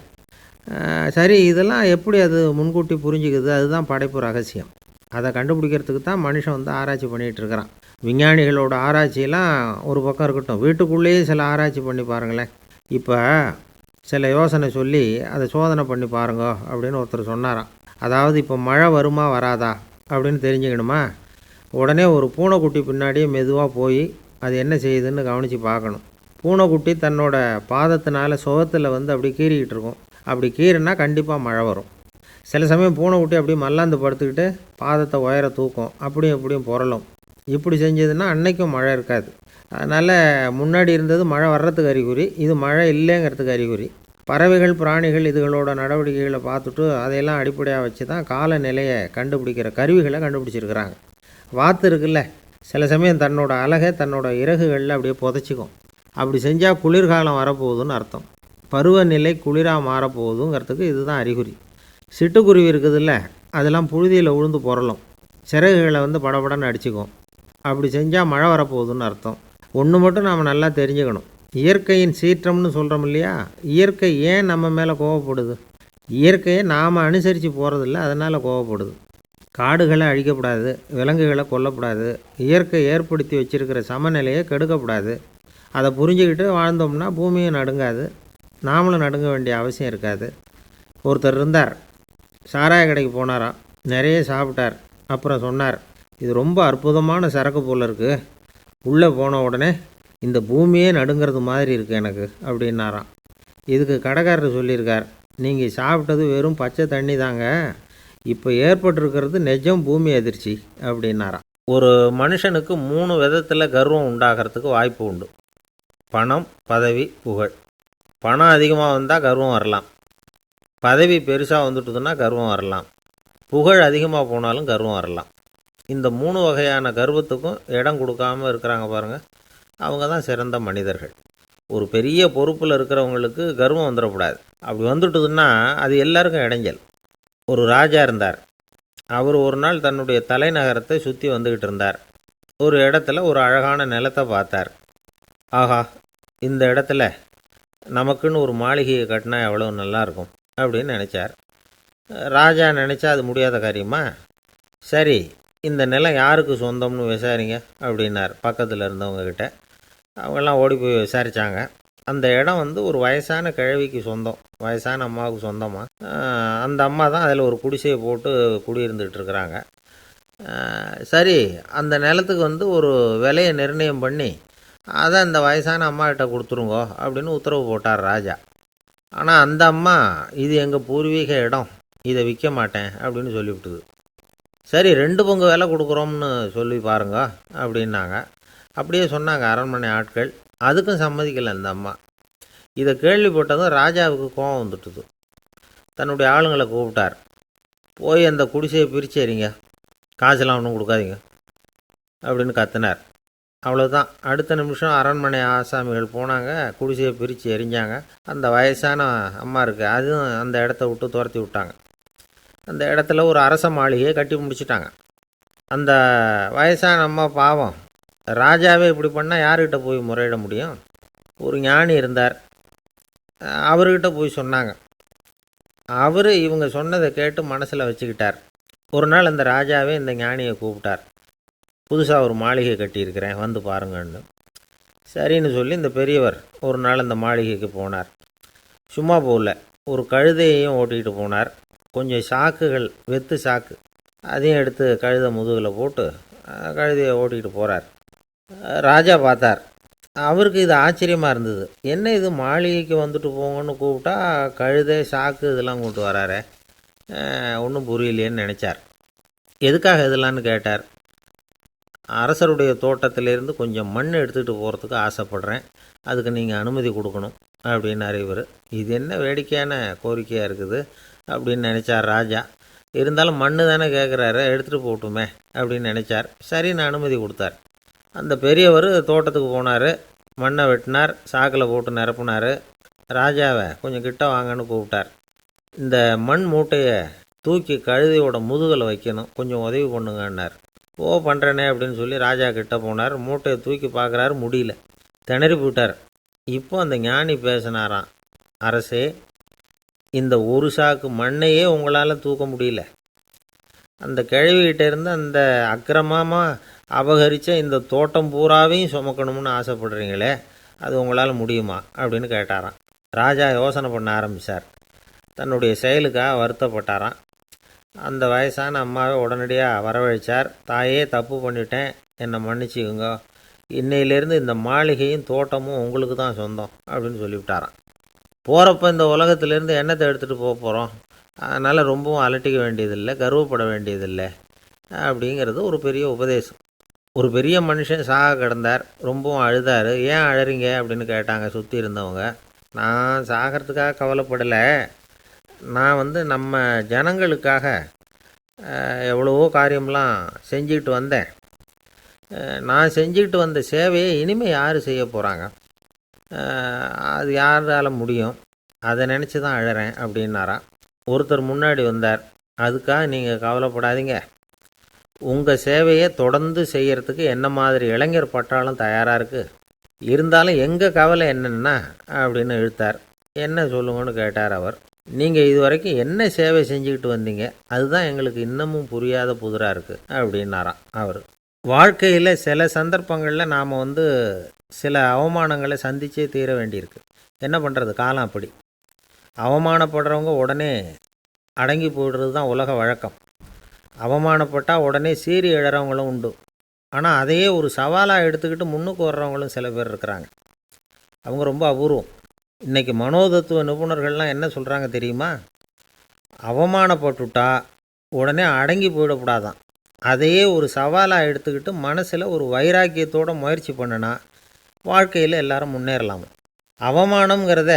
சரி, இதெல்லாம் எப்படி அது முன்கூட்டி புரிஞ்சுக்குது? அதுதான் படைப்பு ரகசியம். அதை கண்டுபிடிக்கிறதுக்கு தான் மனுஷன் ஆராய்ச்சி பண்ணிகிட்டு இருக்கிறான். விஞ்ஞானிகளோட ஆராய்ச்சியெல்லாம் ஒரு பக்கம் இருக்கட்டும், வீட்டுக்குள்ளேயே சில ஆராய்ச்சி பண்ணி பாருங்களேன். இப்போ சில யோசனை சொல்லி அதை சோதனை பண்ணி பாருங்க அப்படின்னு ஒருத்தர் சொன்னாராம். அதாவது இப்போ மழை வருமா வராதா அப்படின்னு தெரிஞ்சுக்கணுமா, உடனே ஒரு பூனைக்குட்டி பின்னாடியே மெதுவாக போய் அது என்ன செய்யுதுன்னு கவனித்து பார்க்கணும். பூனைக்குட்டி தன்னோட பாதத்தினால சுகத்தில் அப்படி கீறிக்கிட்டு இருக்கும். அப்படி கீறினா கண்டிப்பாக மழை வரும். சில சமயம் பூனைக்குட்டி அப்படியே மல்லாந்து படுத்துக்கிட்டு பாதத்தை உயர தூக்கும், அப்படியும் இப்படியும் புரளும். இப்படி செஞ்சதுன்னா அன்னைக்கும் மழை இருக்காது. அதனால் முன்னாடி இருந்தது மழை வர்றதுக்கு அறிகுறி, இது மழை இல்லைங்கிறதுக்கு அறிகுறி. பறவைகள், பிராணிகள் இதுகளோட நடவடிக்கைகளை பார்த்துட்டு அதையெல்லாம் அடிப்படையாக வச்சு தான் காலநிலையை கண்டுபிடிக்கிற கருவிகளை கண்டுபிடிச்சிருக்கிறாங்க. வாத்து இருக்குல்ல, சில சமயம் தன்னோட அழகை தன்னோட இறகுகளில் அப்படியே புதைச்சிக்கும். அப்படி செஞ்சால் குளிர்காலம் வரப்போகுதுன்னு அர்த்தம். பருவநிலை குளிராக மாறப்போகுதுங்கிறதுக்கு இதுதான் அறிகுறி. சிட்டுக்குருவி இருக்குதுல்ல, அதெல்லாம் புழுதியில் உழுந்து புரளும், சிறகுகளை படபடன்னு அடிச்சுக்கும். அப்படி செஞ்சால் மழை வரப்போகுதுன்னு அர்த்தம். ஒன்று மட்டும் நாம் நல்லா தெரிஞ்சுக்கணும், இயற்கையின் சீற்றம்னு சொல்கிறோம் இல்லையா, இயற்கை ஏன் நம்ம மேலே கோவப்படுது? இயற்கையை நாம் அனுசரித்து போகிறதில்ல, அதனால் கோவப்படுது. காடுகளை அழிக்கப்படாது, விலங்குகளை கொல்லக்கூடாது, இயற்கை ஏற்படுத்தி வச்சுருக்கிற சமநிலையை கெடுக்கக்கூடாது. அதை புரிஞ்சுக்கிட்டு வாழ்ந்தோம்னா பூமியும் நடுங்காது, நாமளும் நடுங்க வேண்டிய அவசியம் இருக்காது. ஒருத்தர் இருந்தார், சாராய கடைக்கு போனாராம், நிறைய சாப்பிட்டார். அப்புறம் சொன்னார், இது ரொம்ப அற்புதமான சரக்கு போல் இருக்குது, உள்ளே போன உடனே இந்த பூமியே நடுங்கிறது மாதிரி இருக்குது எனக்கு அப்படின்னாராம். இதுக்கு கடைக்காரர் சொல்லியிருக்கார், நீங்கள் சாப்பிட்டது வெறும் பச்சை தண்ணி தாங்க, இப்போ ஏற்பட்டிருக்கிறது நிஜம் பூமி அதிர்ச்சி அப்படின்னாராம். ஒரு மனுஷனுக்கு 3 விதத்தில் கர்வம் உண்டாகிறதுக்கு வாய்ப்பு உண்டு. பணம், பதவி, புகழ். பணம் அதிகமாக வந்தால் கர்வம் வரலாம், பதவி பெருசாக வந்துட்டுதுன்னா கர்வம் வரலாம், புகழ் அதிகமாக போனாலும் கர்வம் வரலாம். இந்த 3 வகையான கர்வத்துக்கும் இடம் கொடுக்காமல் இருக்கிறாங்க பாருங்கள், அவங்க தான் சிறந்த மனிதர்கள். ஒரு பெரிய பொறுப்பில் இருக்கிறவங்களுக்கு கர்வம் வந்துடக்கூடாது. அப்படி வந்துட்டுதுன்னா அது எல்லாருக்கும் இடைஞ்சல். ஒரு ராஜா இருந்தார். அவர் ஒரு நாள் தன்னுடைய தலைநகரத்தை சுற்றி வந்துக்கிட்டு இருந்தார். ஒரு இடத்துல ஒரு அழகான நிலத்தை பார்த்தார். ஆஹா, இந்த இடத்துல நமக்குன்னு ஒரு மாளிகையை கட்டினா எவ்வளோ நல்லாயிருக்கும் அப்படின்னு நினச்சார். ராஜா நினச்சா அது முடியாத காரியமா? சரி, இந்த நிலம் யாருக்கு சொந்தம்னு விசாரிங்க அப்படின்னார் பக்கத்தில் இருந்தவங்கக்கிட்ட. அவங்கெல்லாம் ஓடி போய் விசாரித்தாங்க. அந்த இடம் வந்து ஒரு வயசான கிழவிக்கு சொந்தம், வயசான அம்மாவுக்கு சொந்தமாக. அந்த அம்மா தான் அதில் ஒரு குடிசையை போட்டு குடியிருந்துகிட்டு இருக்கிறாங்க. சரி, அந்த நிலத்துக்கு வந்து ஒரு விலையை நிர்ணயம் பண்ணி அதை அந்த வயசான அம்மாக்கிட்ட கொடுத்துருங்கோ அப்படின்னு உத்தரவு போட்டார் ராஜா. ஆனால் அந்த அம்மா இது எங்கள் பூர்வீக இடம், இதை விற்க மாட்டேன் அப்படின்னு சொல்லிவிட்டுது. சரி, 2 பங்கு விலை கொடுக்குறோம்னு சொல்லி பாருங்க அப்படின்னாங்க. அப்படியே சொன்னாங்க அரண்மனை ஆட்கள். அதுக்கும் சம்மதிக்கலை அந்த அம்மா. இதை கேள்விப்பட்டதும் ராஜாவுக்கு கோபம் வந்துட்டுது. தன்னுடைய ஆளுங்களை கூப்பிட்டார். போய் அந்த குடிசையை பிரித்து எறிங்க, காசெல்லாம் ஒன்றும் கொடுக்காதீங்க அப்படின்னு கத்தினார். அவ்வளோதான். அடுத்த நிமிஷம் அரண்மனை ஆசாமிகள் போனாங்க, குடிசையை பிரித்து எரிஞ்சாங்க. அந்த வயசான அம்மா இருக்குது, அதுவும் அந்த இடத்த விட்டு துரத்தி விட்டாங்க. அந்த இடத்துல ஒரு அரச மாளிகையை கட்டி முடிச்சிட்டாங்க. அந்த வயசான அம்மா பாவம், ராஜாவே இப்படி பண்ணால் யார்கிட்ட போய் முறையிட முடியும்? ஒரு ஞானி இருந்தார், அவர்கிட்ட போய் சொன்னாங்க. அவர் இவங்க சொன்னதை கேட்டு மனசில் வச்சுக்கிட்டார். ஒரு நாள் அந்த ராஜாவே இந்த ஞானியை கூப்பிட்டார். புதுசாக ஒரு மாளிகை கட்டியிருக்கிறேன், வந்து பாருங்கன்னு. சரின்னு சொல்லி இந்த பெரியவர் ஒரு நாள் அந்த மாளிகைக்கு போனார். சும்மா போகல, ஒரு கழுதையையும் ஓட்டிகிட்டு போனார். கொஞ்சம் சாக்குகள், வெத்து சாக்கு, அதையும் எடுத்து கழுதை முதுகில் போட்டு கழுதையை ஓட்டிகிட்டு போகிறார். ராஜா பார்த்தார். அவருக்கு இது ஆச்சரியமாக இருந்தது. என்ன இது, மாளிகைக்கு வந்துட்டு போங்கன்னு கூப்பிட்டா கழுதை சாக்கு இதெல்லாம் கொண்டு வராரே, ஒன்றும் புரியலையேன்னு நினச்சார். எதுக்காக இதெல்லாம்னு கேட்டார். அரசருடைய தோட்டத்திலேருந்து கொஞ்சம் மண் எடுத்துகிட்டு போகிறதுக்கு ஆசைப்பட்றேன், அதுக்கு நீங்கள் அனுமதி கொடுக்கணும் அப்படின்னாரு இவர். இது என்ன வேடிக்கையான கோரிக்கையாக இருக்குது அப்படின்னு நினச்சார் ராஜா. இருந்தாலும் மண்ணு தானே கேட்குறாரு, எடுத்துகிட்டு போகட்டுமே அப்படின்னு நினச்சார். சரின்னு அனுமதி கொடுத்தார். அந்த பெரியவர் தோட்டத்துக்கு போனார், மண்ணை வெட்டினார், சாக்கில் போட்டு நிரப்புனார். ராஜாவை கொஞ்சம் கிட்ட வாங்கன்னு கூப்பிட்டார். இந்த மண் மூட்டையை தூக்கி கழுதையோட முதுகில் வைக்கணும், கொஞ்சம் உதவி பண்ணுங்கன்னார். ஓ, பண்ணுறேனே அப்படின்னு சொல்லி ராஜா கிட்ட போனார். மூட்டையை தூக்கி பார்க்குறாரு, முடியல, திணறி போயிட்டார். இப்போ அந்த ஞானி பேசினாராம். அரசே, இந்த ஒரு சாக்கு மண்ணையே உங்களால் தூக்க முடியல, அந்த கிழவிகிட்ட இருந்து அந்த அக்கிரமமாக அபகரித்த இந்த தோட்டம் பூராவையும் சுமக்கணும்னு ஆசைப்படுறீங்களே, அது உங்களால் முடியுமா அப்படின்னு கேட்டாராம். ராஜா யோசனை பண்ண ஆரம்பித்தார். தன்னுடைய செயலுக்காக வருத்தப்பட்டாராம். அந்த வயசான அம்மாவை உடனடியாக வரவழைச்சார். தாயே, தப்பு பண்ணிட்டேன், என்னை மன்னிச்சுக்குங்க, இன்னையிலேருந்து இந்த மாளிகையும் தோட்டமும் உங்களுக்கு தான் சொந்தம் அப்படின்னு சொல்லிவிட்டாராம். போகிறப்ப இந்த உலகத்திலேருந்து எண்ணத்தை எடுத்துகிட்டு போக போகிறோம், அதனால் ரொம்பவும் அலட்டிக்க வேண்டியதில்லை, கர்வப்பட வேண்டியதில்லை அப்படிங்கிறது ஒரு பெரிய உபதேசம். ஒரு பெரிய மனுஷன் சாக கிடந்தார், ரொம்பவும் அழுதார். ஏன் அழறீங்க அப்படின்னு கேட்டாங்க சுற்றி இருந்தவங்க. நான் சாகிறதுக்காக கவலைப்படலை, நான் வந்து நம்ம ஜனங்களுக்காக எவ்வளவோ காரியம்லாம் செஞ்சுக்கிட்டு வந்தேன். நான் செஞ்சுக்கிட்டு வந்த சேவையை இனிமேல் யார் செய்ய போகிறாங்க, அது யாரால் முடியும், அதை நினச்சி தான் அழறேன் அப்படின்னாராம். ஒருத்தர் முன்னாடி வந்தார். அதுக்காக நீங்கள் கவலைப்படாதீங்க, உங்கள் சேவையை தொடர்ந்து செய்கிறதுக்கு என்ன மாதிரி இளைஞர் பட்டாலும் தயாராக இருக்குது, இருந்தாலும் எங்கள் கவலை என்னென்னா அப்படின்னு இழுத்தார். என்ன சொல்லுங்கன்னு கேட்டார் அவர். நீங்கள் இது வரைக்கும் என்ன சேவை செஞ்சுக்கிட்டு வந்தீங்க, அதுதான் எங்களுக்கு இன்னமும் புரியாத புதிராக இருக்குது அப்படின்னாராம் அவர். வாழ்க்கையில் சில சந்தர்ப்பங்களில் நாம் வந்து சில அவமானங்களை சந்தித்தே தீர வேண்டியிருக்கு. என்ன பண்ணுறது, காலம் அப்படி. அவமானப்படுறவங்க உடனே அடங்கி போய்டுறது தான் உலக வழக்கம். அவமானப்பட்டால் உடனே சீறி எழறவங்களும் உண்டு. ஆனால் அதையே ஒரு சவாலாக எடுத்துக்கிட்டு முன்னுக்கு வர்றவங்களும் சில பேர் இருக்கிறாங்க. அவங்க ரொம்ப அபூர்வம். இன்றைக்கி மனோதத்துவ நிபுணர்கள்லாம் என்ன சொல்கிறாங்க தெரியுமா? அவமானப்பட்டுட்டா உடனே அடங்கி போயிடக்கூடாதான், அதையே ஒரு சவாலாக எடுத்துக்கிட்டு மனசில் ஒரு வைராக்கியத்தோடு முயற்சி பண்ணினா வாழ்க்கையில் எல்லாரும் முன்னேறலாமா. அவமானங்கிறத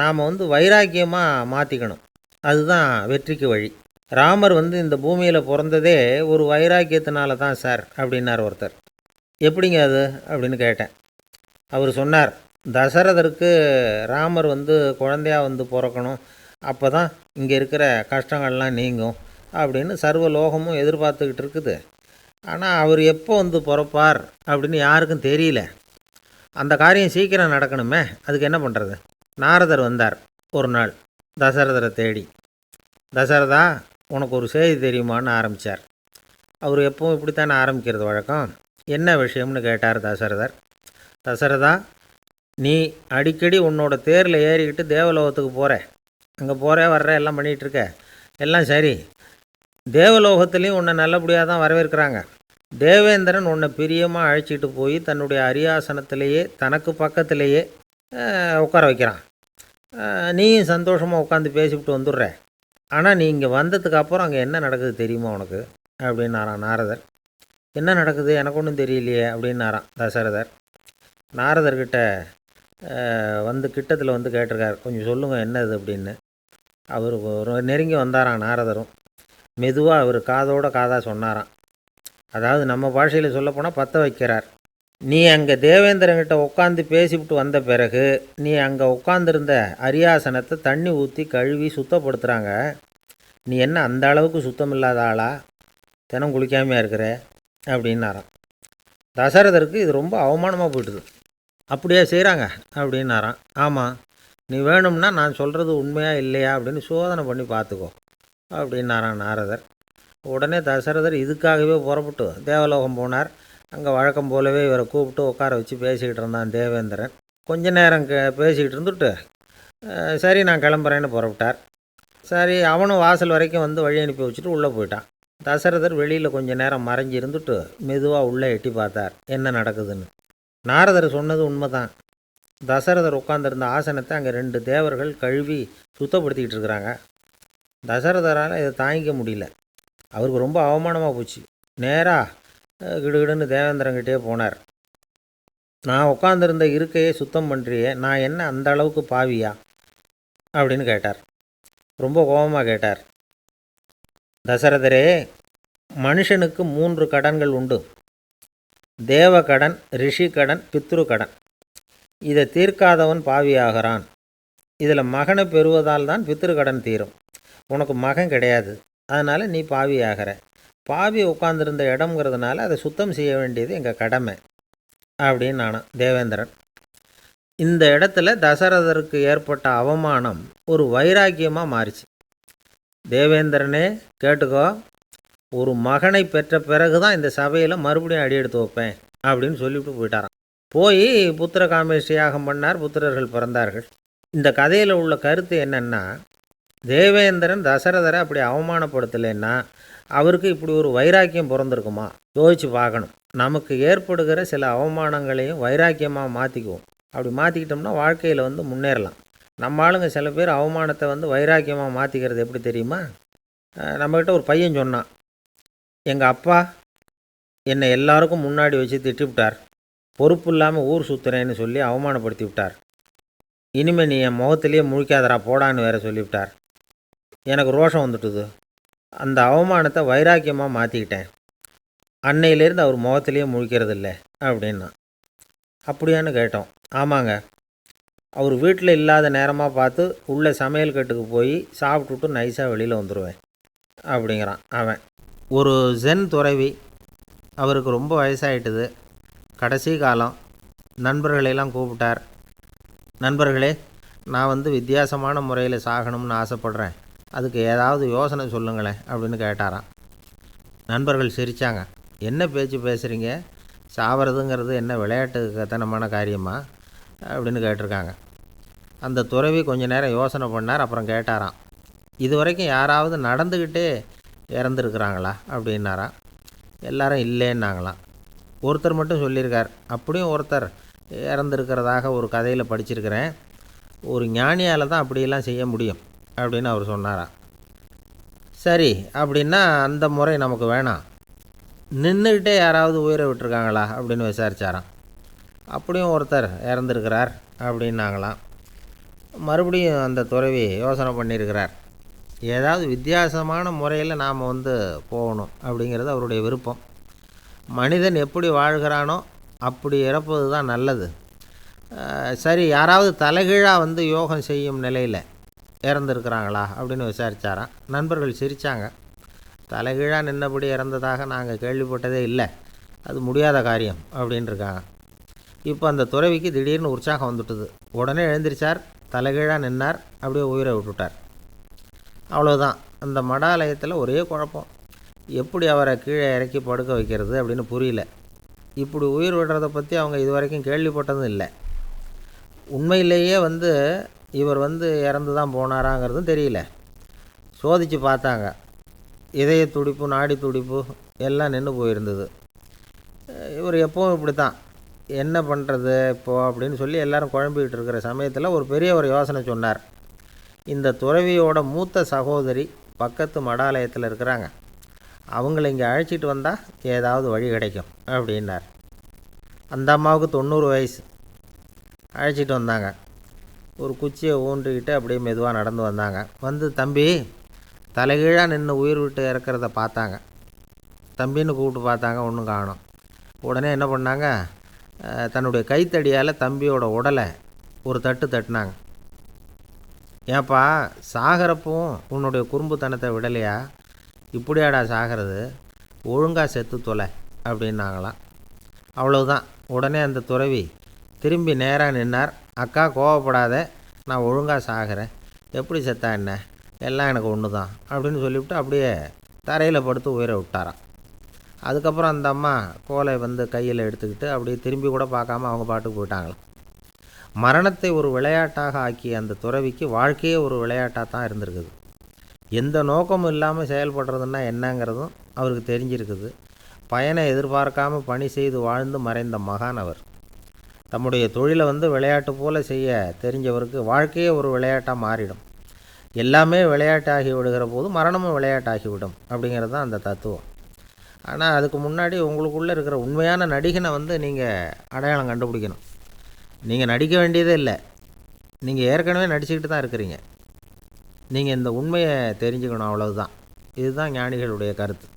நாம் வந்து வைராக்கியமாக மாற்றிக்கணும், அதுதான் வெற்றிக்கு வழி. ராமர் வந்து இந்த பூமியில் பிறந்ததே ஒரு வைராக்கியத்தினால தான் சார் அப்படின்னார் ஒருத்தர். எப்படிங்க அது அப்படின்னு கேட்டேன். அவர் சொன்னார், தசரதருக்கு ராமர் வந்து குழந்தையாக வந்து பிறக்கணும், அப்போ தான் இங்கே இருக்கிற கஷ்டங்கள்லாம் நீங்கும் அப்படின்னு சர்வ லோகமும் எதிர்பார்த்துக்கிட்டு இருக்குது. ஆனால் அவர் எப்போ வந்து பிறப்பார் அப்படின்னு யாருக்கும் தெரியல. அந்த காரியம் சீக்கிரம் நடக்கணுமே, அதுக்கு என்ன பண்ணுறது? நாரதர் வந்தார் ஒரு நாள் தசரதரை தேடி. தசரதா, உனக்கு ஒரு செய்தி தெரியுமான்னு ஆரம்பித்தார். அவர் எப்பவும் இப்படித்தானே ஆரம்பிக்கிறது வழக்கம். என்ன விஷயம்னு கேட்டார் தசரதர். தசரதா, நீ அடிக்கடி உன்னோட தேரில் ஏறிக்கிட்டு தேவலோகத்துக்கு போகிற, அங்கே போகிற வர்ற எல்லாம் பண்ணிகிட்ருக்க, எல்லாம் சரி. தேவலோகத்துலேயும் உன்னை நல்லபடியாக தான் வரவேற்கிறாங்க. தேவேந்திரன் உன்னை பிரியமாக அழைச்சிட்டு போய் தன்னுடைய அரியாசனத்திலேயே தனக்கு பக்கத்திலேயே உட்கார வைக்கிறான். நீயும் சந்தோஷமாக உட்காந்து பேசிவிட்டு வந்துடுற. ஆனால் நீ இங்கே வந்ததுக்கு அப்புறம் அங்கே என்ன நடக்குது தெரியுமா உனக்கு அப்படின்னாரான் நாரதர். என்ன நடக்குது எனக்கு ஒன்றும் தெரியலையே அப்படின்னாரான் தசரதர். நாரதர்கிட்ட வந்து கிட்டத்தில் வந்து கேட்டிருக்கார், கொஞ்சம் சொல்லுங்கள் என்னது அப்படின்னு. அவர் நெருங்கி வந்தாரான் நாரதரும். மெதுவாக அவர் காதோட காதாக சொன்னாராம். அதாவது நம்ம பாஷையில் சொல்லப்போனால் பற்ற வைக்கிறார். நீ அங்கே தேவேந்திரங்கிட்ட உட்காந்து பேசிவிட்டு வந்த பிறகு நீ அங்கே உட்காந்துருந்த அரியாசனத்தை தண்ணி ஊற்றி கழுவி சுத்தப்படுத்துகிறாங்க. நீ என்ன அந்த அளவுக்கு சுத்தம் இல்லாத ஆளா? தினம் குளிக்காமையாக இருக்கிற அப்படின்னாராம். தசரதருக்கு இது ரொம்ப அவமானமாக போயிட்டுது. அப்படியே செய்கிறாங்க அப்படின்னாராம். ஆமாம், நீ வேணும்னா நான் சொல்கிறது உண்மையா இல்லையா அப்படின்னு சோதனை பண்ணி பார்த்துக்கோ அப்படின்னாரான் நாரதர். உடனே தசரதர் இதுக்காகவே புறப்பட்டு தேவலோகம் போனார். அங்கே வழக்கம் போலவே இவரை கூப்பிட்டு உட்கார வச்சு பேசிக்கிட்டு இருந்தான் தேவேந்திரன். கொஞ்ச நேரம் பேசிக்கிட்டு இருந்துட்டு சரி நான் கிளம்புறேன்னு புறப்பட்டார். சரி, அவனும் வாசல் வரைக்கும் வந்து வழி அனுப்பி வச்சுட்டு உள்ளே போயிட்டான். தசரதர் வெளியில் கொஞ்சம் நேரம் மறைஞ்சி இருந்துட்டு மெதுவாக உள்ளே எட்டி பார்த்தார் என்ன நடக்குதுன்னு. நாரதர் சொன்னது உண்மைதான். தசரதர் உட்காந்துருந்த ஆசனத்தை அங்கே 2 தேவர்கள் கழுவி சுத்தப்படுத்திக்கிட்டு இருக்கிறாங்க. தசரதரால் இதை தாங்கிக்க முடியல. அவருக்கு ரொம்ப அவமானமாக போச்சு. நேராக கிடுகிடுன்னு தேவேந்திரங்கிட்டே போனார். நான் உட்காந்துருந்த இருக்கையை சுத்தம் பண்ணுறியே, நான் என்ன அந்த அளவுக்கு பாவியா அப்படின்னு கேட்டார். ரொம்ப கோபமாக கேட்டார். தசரதரே, மனுஷனுக்கு 3 கடன்கள் உண்டு. தேவ கடன், ரிஷி கடன், பித்ரு கடன். இதை தீர்க்காதவன் பாவியாகிறான். இதில் மகனை பெறுவதால் தான் பித்ரு கடன் தீரும். உனக்கு மகன் கிடையாது, அதனால் நீ பாவியாகிற. பாவி உட்காந்துருந்த இடம்ங்கிறதுனால அதை சுத்தம் செய்ய வேண்டியது எங்கள் கடமை அப்படின்னு நானான் தேவேந்திரன். இந்த இடத்துல தசரதருக்கு ஏற்பட்ட அவமானம் ஒரு வைராக்கியமாக மாறிச்சு. தேவேந்திரனே கேட்டுக்கோ, ஒரு மகனை பெற்ற பிறகு தான் இந்த சபையில் மறுபடியும் அடி எடுத்து வைப்பேன் அப்படின்னு சொல்லிவிட்டு போயிட்டாரான். போய் புத்திர காமேஷ்டி யாகம் பண்ணார். புத்திரர்கள் பிறந்தார்கள். இந்த கதையில் உள்ள கருத்து என்னென்னா, தேவேந்திரன் தசரதரை அப்படி அவமானப்படுத்தலைன்னா அவருக்கு இப்படி ஒரு வைராக்கியம் பிறந்திருக்குமா? யோசித்து பார்க்கணும். நமக்கு ஏற்படுகிற சில அவமானங்களையும் வைராக்கியமாக மாற்றிக்குவோம். அப்படி மாற்றிக்கிட்டோம்னா வாழ்க்கையில் வந்து முன்னேறலாம். நம்ம ஆளுங்க சில பேர் அவமானத்தை வந்து வைராக்கியமாக மாற்றிக்கிறது எப்படி தெரியுமா? நம்மக்கிட்ட ஒரு பையன் சொன்னான், எங்கள் அப்பா என்னை எல்லாருக்கும் முன்னாடி வச்சு திட்டிவிட்டார், பொறுப்பு இல்லாமல் ஊர் சுற்றுறேன்னு சொல்லி அவமானப்படுத்தி விட்டார். இனிமேல் நீ என் முகத்திலேயே முழிக்காதரா போடான்னு வேற சொல்லிவிட்டார். எனக்கு ரோஷம் வந்துட்டுது. அந்த அவமானத்தை வைராக்கியமாக மாற்றிக்கிட்டேன். அன்னையிலேருந்து அவர் முகத்திலேயே முழிக்கிறது இல்லை அப்படின்னா. அப்படியான்னு கேட்டோம். ஆமாங்க, அவர் வீட்டில் இல்லாத நேரமாக பார்த்து உள்ளே சமையல் கட்டுக்கு போய் சாப்பிட்டுட்டு நைஸாக வெளியில் வந்துடுவேன் அப்படிங்கிறான் அவன். ஒரு ஜென் துறவி, அவருக்கு ரொம்ப வயசாகிட்டுது. கடைசி காலம். நண்பர்களெல்லாம் கூப்பிட்டார். நண்பர்களே, நான் வந்து வித்தியாசமான முறையில் சாகணும்னு ஆசைப்பட்றேன், அதுக்கு ஏதாவது யோசனை சொல்லுங்களேன் அப்படின்னு கேட்டாராம். நண்பர்கள் சிரித்தாங்க. என்ன பேச்சு பேசுகிறீங்க? சாவறதுங்கிறது என்ன விளையாட்டு கத்தனமான காரியமா அப்படின்னு கேட்டிருக்காங்க. அந்த துறவி கொஞ்ச நேரம் யோசனை பண்ணார். அப்புறம் கேட்டாராம், இது வரைக்கும் யாராவது நடந்துக்கிட்டே இறந்துருக்குறாங்களா அப்படின்னாராம். எல்லாரும் இல்லைன்னாங்களாம். ஒருத்தர் மட்டும் சொல்லியிருக்கார். அப்படியும் ஒருத்தர் இறந்துருக்கிறதாக ஒரு கதையில் படிச்சிருக்கிறேன். ஒரு ஞானியால் தான் அப்படியெல்லாம் செய்ய முடியும் அப்படின்னு அவர் சொன்னாராம். சரி, அப்படின்னா அந்த முறை நமக்கு வேணாம். நின்றுக்கிட்டே யாராவது உயிரை விட்டுருக்காங்களா அப்படின்னு விசாரித்தாராம். அப்படியும் ஒருத்தர் இறந்துருக்கிறார் அப்படின்னாங்களாம். மறுபடியும் அந்த துறவி யோசனை பண்ணியிருக்கிறார். ஏதாவது வித்தியாசமான முறையில் நாம் வந்து போகணும் அப்படிங்கிறது அவருடைய விருப்பம். மனிதன் எப்படி வாழ்கிறானோ அப்படி இறப்பது தான் நல்லது. சரி, யாராவது தலைகீழாக வந்து யோகம் செய்யும் நிலையில் இறந்துருக்கிறாங்களா அப்படின்னு விசாரித்தாராம். நண்பர்கள் சிரித்தாங்க. தலைகீழாக நின்னபடி இறந்ததாக நாங்கள் கேள்விப்பட்டதே இல்லை, அது முடியாத காரியம் அப்படின்ட்டுருக்காங்க. இப்போ அந்த துறவிக்கு திடீர்னு உற்சாகம் வந்துட்டுது. உடனே எழுந்திரிச்சார். தலைகீழாக நின்னார், அப்படியே உயிரை விட்டுட்டார். அவ்வளோதான். அந்த மடாலயத்தில் ஒரே குழப்பம். எப்படி அவரை கீழே இறக்கி படுக்க வைக்கிறது அப்படின்னு புரியல. இப்படி உயிர் விடுறதை பற்றி அவங்க இது வரைக்கும் கேள்விப்பட்டதும் இல்லை. உண்மையிலேயே இவர் இறந்து தான் போனாராங்கிறதும் தெரியல. சோதித்து பார்த்தாங்க. இதய துடிப்பு, நாடி துடிப்பு எல்லாம் நின்று போயிருந்தது. இவர் எப்பவும் இப்படி தான், என்ன பண்ணுறது இப்போது அப்படின்னு சொல்லி எல்லோரும் குழம்பிக்கிட்டு இருக்கிற சமயத்தில் ஒரு பெரிய ஒரு யோசனை சொன்னார். இந்த துறவியோட மூத்த சகோதரி பக்கத்து மடாலயத்தில் இருக்கிறாங்க, அவங்கள இங்கே அழைச்சிட்டு வந்தால் ஏதாவது வழி கிடைக்கும் அப்படின்னார். அந்த அம்மாவுக்கு 90 வயசு. அழைச்சிட்டு வந்தாங்க. ஒரு குச்சியை ஊன்றிக்கிட்டு அப்படியே மெதுவாக நடந்து வந்தாங்க. தம்பி தலைகீழாக நின்று உயிர் விட்டு இறக்கிறத பார்த்தாங்க. தம்பின்னு கூப்பிட்டு பார்த்தாங்க, ஒன்றும் காணோம். உடனே என்ன பண்ணாங்க, தன்னுடைய கைத்தடியால் தம்பியோட உடலை ஒரு தட்டினாங்க. ஏப்பா, சாகிறப்பவும் உன்னுடைய குறும்புத்தனத்தை விடலையா? இப்படியாடா சாகிறது, ஒழுங்காக செத்து தொலை அப்படின்னாங்களாம். அவ்வளவுதான். உடனே அந்த துறவி திரும்பி நேராக நின்னார். அக்கா, கோவப்படாத, நான் ஒழுங்காக சாகிறேன், எப்படி செத்தா என்ன, எல்லாம் எனக்கு ஒன்று தான் அப்படின்னு சொல்லிவிட்டு அப்படியே தரையில் படுத்து உயிரை விட்டாராம். அதுக்கப்புறம் அந்த அம்மா கோலை கையில் எடுத்துக்கிட்டு அப்படியே திரும்பி கூட பார்க்காம அவங்க பாட்டுக்கு போயிட்டாங்களாம். மரணத்தை ஒரு விளையாட்டாக ஆக்கிய அந்த துறவிக்கு வாழ்க்கையே ஒரு விளையாட்டாக தான் இருந்திருக்குது. எந்த நோக்கமும் இல்லாமல் செயல்படுறதுன்னா என்னங்கிறதும் அவருக்கு தெரிஞ்சிருக்குது. பயனை எதிர்பார்க்காம பணி செய்து வாழ்ந்து மறைந்த மகான் அவர். தம்முடைய தொழிலை விளையாட்டு போல் செய்ய தெரிஞ்சவருக்கு வாழ்க்கையே ஒரு விளையாட்டாக மாறிடும். எல்லாமே விளையாட்டாகி விடுகிற போது மரணமும் விளையாட்டாகிவிடும் அப்படிங்கிறது தான் அந்த தத்துவம். ஆனால் அதுக்கு முன்னாடி உங்களுக்குள்ளே இருக்கிற உண்மையான நடிகனை நீங்கள் அடையாளம் கண்டுபிடிக்கணும். நீங்கள் நடிக்க வேண்டியதே இல்லை, நீங்கள் ஏற்கனவே நடிச்சுக்கிட்டு தான் இருக்கிறீங்க. நீங்கள் இந்த உண்மையை தெரிஞ்சுக்கணும், அவ்வளவுதான். இதுதான் ஞானிகளுடைய கருத்து.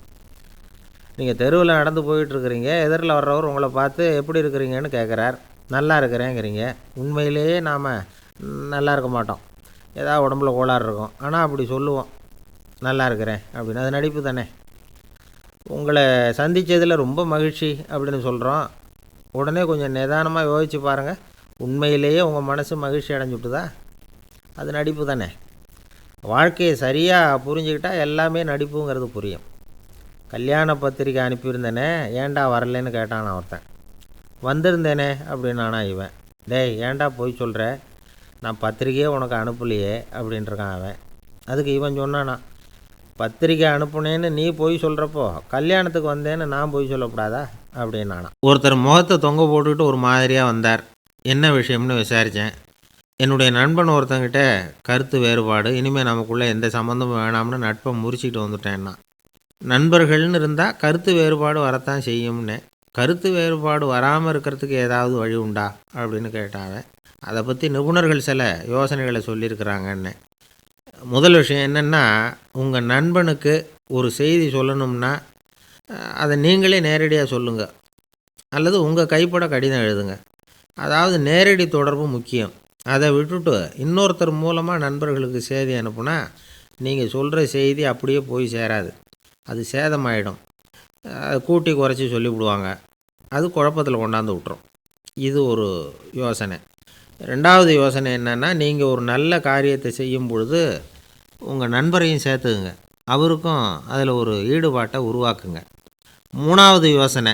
நீங்கள் தெருவில் நடந்து போயிட்டுருக்கிறீங்க, எதிரில் வர்றவர் உங்களை பார்த்து எப்படி இருக்கிறீங்கன்னு கேட்குறார். நல்லா இருக்கிறேங்கிறீங்க. உண்மையிலேயே நாம் நல்லா இருக்க மாட்டோம், ஏதாவது உடம்புல கோளாறு இருக்கும். ஆனால் அப்படி சொல்லுவோம், நல்லா இருக்கிறேன் அப்படின்னு. அது நடிப்பு தானே. உங்களை சந்தித்ததில் ரொம்ப மகிழ்ச்சி அப்படின்னு சொல்கிறோம். உடனே கொஞ்சம் நிதானமாக யோசித்து பாருங்கள், உண்மையிலேயே உங்கள் மனசு மகிழ்ச்சி அடைஞ்சுட்டுதா? அது நடிப்பு தானே. வாழ்க்கையை சரியாக புரிஞ்சுக்கிட்டால் எல்லாமே நடிப்புங்கிறது புரியும். கல்யாண பத்திரிக்கை அனுப்பியிருந்தேனே, ஏன்டா வரலன்னு கேட்டான் ஒருத்தன். வந்திருந்தேனே அப்படின்னானா இவன். டேய், ஏன்டா போய் சொல்கிற, நான் பத்திரிக்கையே உனக்கு அனுப்பலையே அப்படின்ட்டுருக்கான் அவன். அதுக்கு இவன் சொன்னானா, பத்திரிக்கை அனுப்புனேன்னு நீ போய் சொல்கிறப்போ கல்யாணத்துக்கு வந்தேன்னு நான் போய் சொல்லக்கூடாதா அப்படின்னானா. ஒருத்தர் முகத்தை தொங்க போட்டுக்கிட்டு ஒரு மாதிரியாக வந்தார். என்ன விஷயம்னு விசாரித்தேன். என்னுடைய நண்பன் ஒருத்தங்கிட்ட கருத்து வேறுபாடு, இனிமேல் நமக்குள்ளே எந்த சம்மந்தமும் வேணாம்னு நட்பை முறிச்சிக்கிட்டு வந்துட்டேன்னா. நண்பர்கள்னு இருந்தால் கருத்து வேறுபாடு வரத்தான் செய்யும்னு. கருத்து வேறுபாடு வராமல் இருக்கிறதுக்கு ஏதாவது வழி உண்டா அப்படின்னு கேட்டாங்க. அதை பற்றி நிபுணர்கள் சில யோசனைகளை சொல்லியிருக்கிறாங்கன்னு. முதல் விஷயம் என்னென்னா, உங்கள் நண்பனுக்கு ஒரு செய்தி சொல்லணும்னா அதை நீங்களே நேரடியாக சொல்லுங்கள், அல்லது உங்கள் கைப்பட கடிதம் எழுதுங்க. அதாவது நேரடி தொடர்பு முக்கியம். அதை விட்டுட்டு இன்னொருத்தர் மூலமாக நண்பர்களுக்கு செய்தி அனுப்புனா நீங்கள் சொல்கிற செய்தி அப்படியே போய் சேராது, அது சேதமாயிடும். கூட்டி குறைச்சி சொல்லிவிடுவாங்க, அது குழப்பத்தில் கொண்டாந்து விட்டுரும். இது ஒரு யோசனை. ரெண்டாவது யோசனை என்னென்னா, நீங்கள் ஒரு நல்ல காரியத்தை செய்யும் பொழுது உங்கள் நண்பரையும் சேர்த்துக்குங்க, அவருக்கும் அதில் ஒரு ஈடுபாட்டை உருவாக்குங்க. மூணாவது யோசனை,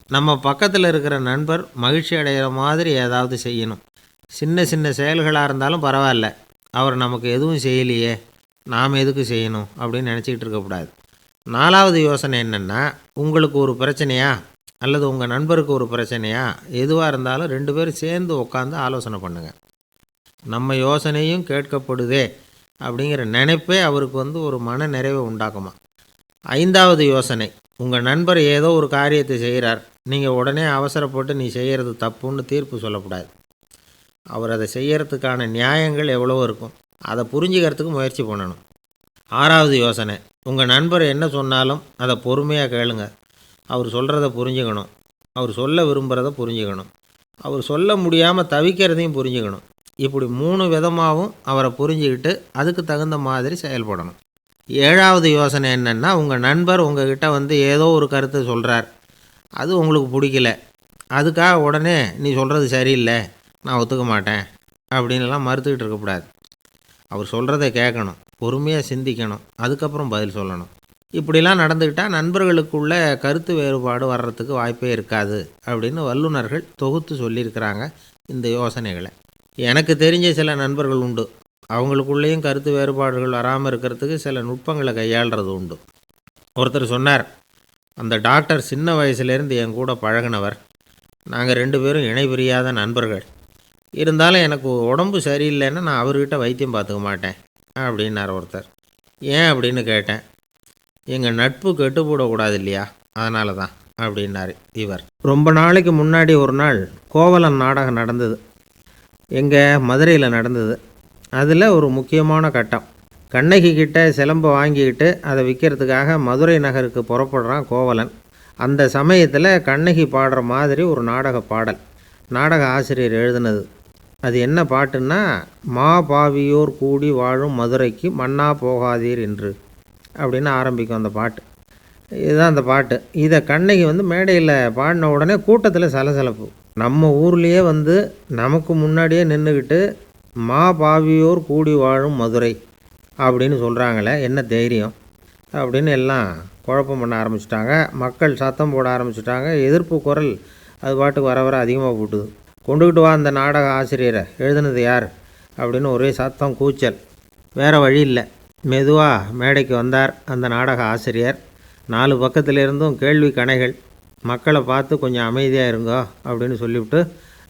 நம்ம பக்கத்தில் இருக்கிற நண்பர் மகிழ்ச்சி அடைகிற மாதிரி ஏதாவது செய்யணும். சின்ன சின்ன செயல்களாக இருந்தாலும் பரவாயில்ல, அவர் நமக்கு எதுவும் செய்யலையே, நாம் எதுக்கு செய்யணும் அப்படின்னு நினச்சிக்கிட்டு இருக்கக்கூடாது. நாலாவது யோசனை என்னென்னா, உங்களுக்கு ஒரு பிரச்சனையா அல்லது உங்கள் நண்பருக்கு ஒரு பிரச்சனையா, எதுவாக இருந்தாலும் 2 பேரும் சேர்ந்து உட்காந்து ஆலோசனை பண்ணுங்கள். நம்ம யோசனையும் கேட்கப்படுதே அப்படிங்கிற நினைப்பே அவருக்கு ஒரு மன நிறைவை உண்டாக்குமா. ஐந்தாவது யோசனை, உங்கள் நண்பர் ஏதோ ஒரு காரியத்தை செய்கிறார், நீங்கள் உடனே அவசரப்பட்டு நீ செய்கிறது தப்புன்னு தீர்ப்பு சொல்லக்கூடாது. அவர் அதை செய்கிறதுக்கான நியாயங்கள் எவ்வளவோ இருக்கும், அதை புரிஞ்சுக்கிறதுக்கு முயற்சி பண்ணணும். ஆறாவது யோசனை, உங்கள் நண்பர் என்ன சொன்னாலும் அதை பொறுமையாக கேளுங்க. அவர் சொல்கிறத புரிஞ்சுக்கணும், அவர் சொல்ல விரும்புகிறத புரிஞ்சுக்கணும், அவர் சொல்ல முடியாமல் தவிக்கிறதையும் புரிஞ்சுக்கணும். இப்படி 3 விதமாகவும் அவரை புரிஞ்சுக்கிட்டு அதுக்கு தகுந்த மாதிரி செயல்படணும். ஏழாவது யோசனை என்னென்னா, உங்கள் நண்பர் உங்ககிட்ட ஏதோ ஒரு கருத்தை சொல்கிறார், அது உங்களுக்கு பிடிக்கல, அதுக்காக உடனே நீ சொல்கிறது சரியில்லை, நான் ஒத்துக்க மாட்டேன் அப்படின்லாம் மறுத்துக்கிட்டு இருக்கக்கூடாது. அவர் சொல்கிறத கேட்கணும், பொறுமையாக சிந்திக்கணும், அதுக்கப்புறம் பதில் சொல்லணும். இப்படிலாம் நடந்துக்கிட்டால் நண்பர்களுக்குள்ள கருத்து வேறுபாடு வர்றதுக்கு வாய்ப்பே இருக்காது அப்படின்னு வல்லுநர்கள் தொகுத்து சொல்லியிருக்கிறாங்க இந்த யோசனைகளை. எனக்கு தெரிஞ்ச சில நண்பர்கள் உண்டு. அவங்களுக்குள்ளேயும் கருத்து வேறுபாடுகள் வராமல் இருக்கிறதுக்கு சில நுட்பங்களை கையாளுறது உண்டு. ஒருத்தர் சொன்னார், அந்த டாக்டர் சின்ன வயசுலேருந்து என் கூட பழகினவர். நாங்கள் 2 பேரும் இணை பிரியாத நண்பர்கள். இருந்தாலும் எனக்கு உடம்பு சரியில்லைன்னா நான் அவர்கிட்ட வைத்தியம் பார்த்துக்க மாட்டேன் அப்படின்னார் ஒருத்தர். ஏன் அப்படின்னு கேட்டேன். எங்கள் நட்பு கெட்டுப்போடக்கூடாது இல்லையா, அதனால தான் அப்படின்னார் இவர். ரொம்ப நாளைக்கு முன்னாடி ஒரு நாள் கோவலன் நாடகம் நடந்தது. எங்கள் மதுரையில் நடந்தது. அதில் ஒரு முக்கியமான கட்டம். கண்ணகி கிட்ட சிலம்பை வாங்கிக்கிட்டு அதை விற்கிறதுக்காக மதுரை நகருக்கு புறப்படுறான் கோவலன். அந்த சமயத்தில் கண்ணகி பாடுற மாதிரி ஒரு நாடக பாடல். நாடக ஆசிரியர் எழுதினது. அது என்ன பாட்டுன்னா, மா பாவியோர் கூடி வாழும் மதுரைக்கு மன்னா போகாதீர் என்று அப்படின்னு ஆரம்பிக்கும் அந்த பாட்டு. இதுதான் அந்த பாட்டு. இதை கண்ணகி மேடையில் பாடின உடனே கூட்டத்தில் சலசலப்பு. நம்ம ஊர்லேயே நமக்கு முன்னாடியே நின்றுக்கிட்டு மா பாவியோர் கூடி வாழும் மதுரை அப்படின்னு சொல்கிறாங்களே, என்ன தைரியம் அப்படின்னு எல்லாம் குழப்பம் பண்ண ஆரம்பிச்சிட்டாங்க. மக்கள் சத்தம் போட ஆரம்பிச்சிட்டாங்க. எதிர்ப்பு குரல் அது பாட்டுக்கு வர வர அதிகமாக போட்டுது. கொண்டுக்கிட்டு வா அந்த நாடக ஆசிரியரை, எழுதுனது யார் அப்படின்னு ஒரே சத்தம், கூச்சல். வேறு வழி இல்லை. மெதுவாக மேடைக்கு வந்தார் அந்த நாடக ஆசிரியர். 4 பக்கத்திலிருந்தும் கேள்வி கணைகள். மக்களை பார்த்து கொஞ்சம் அமைதியாக இருங்கோ அப்படின்னு சொல்லிவிட்டு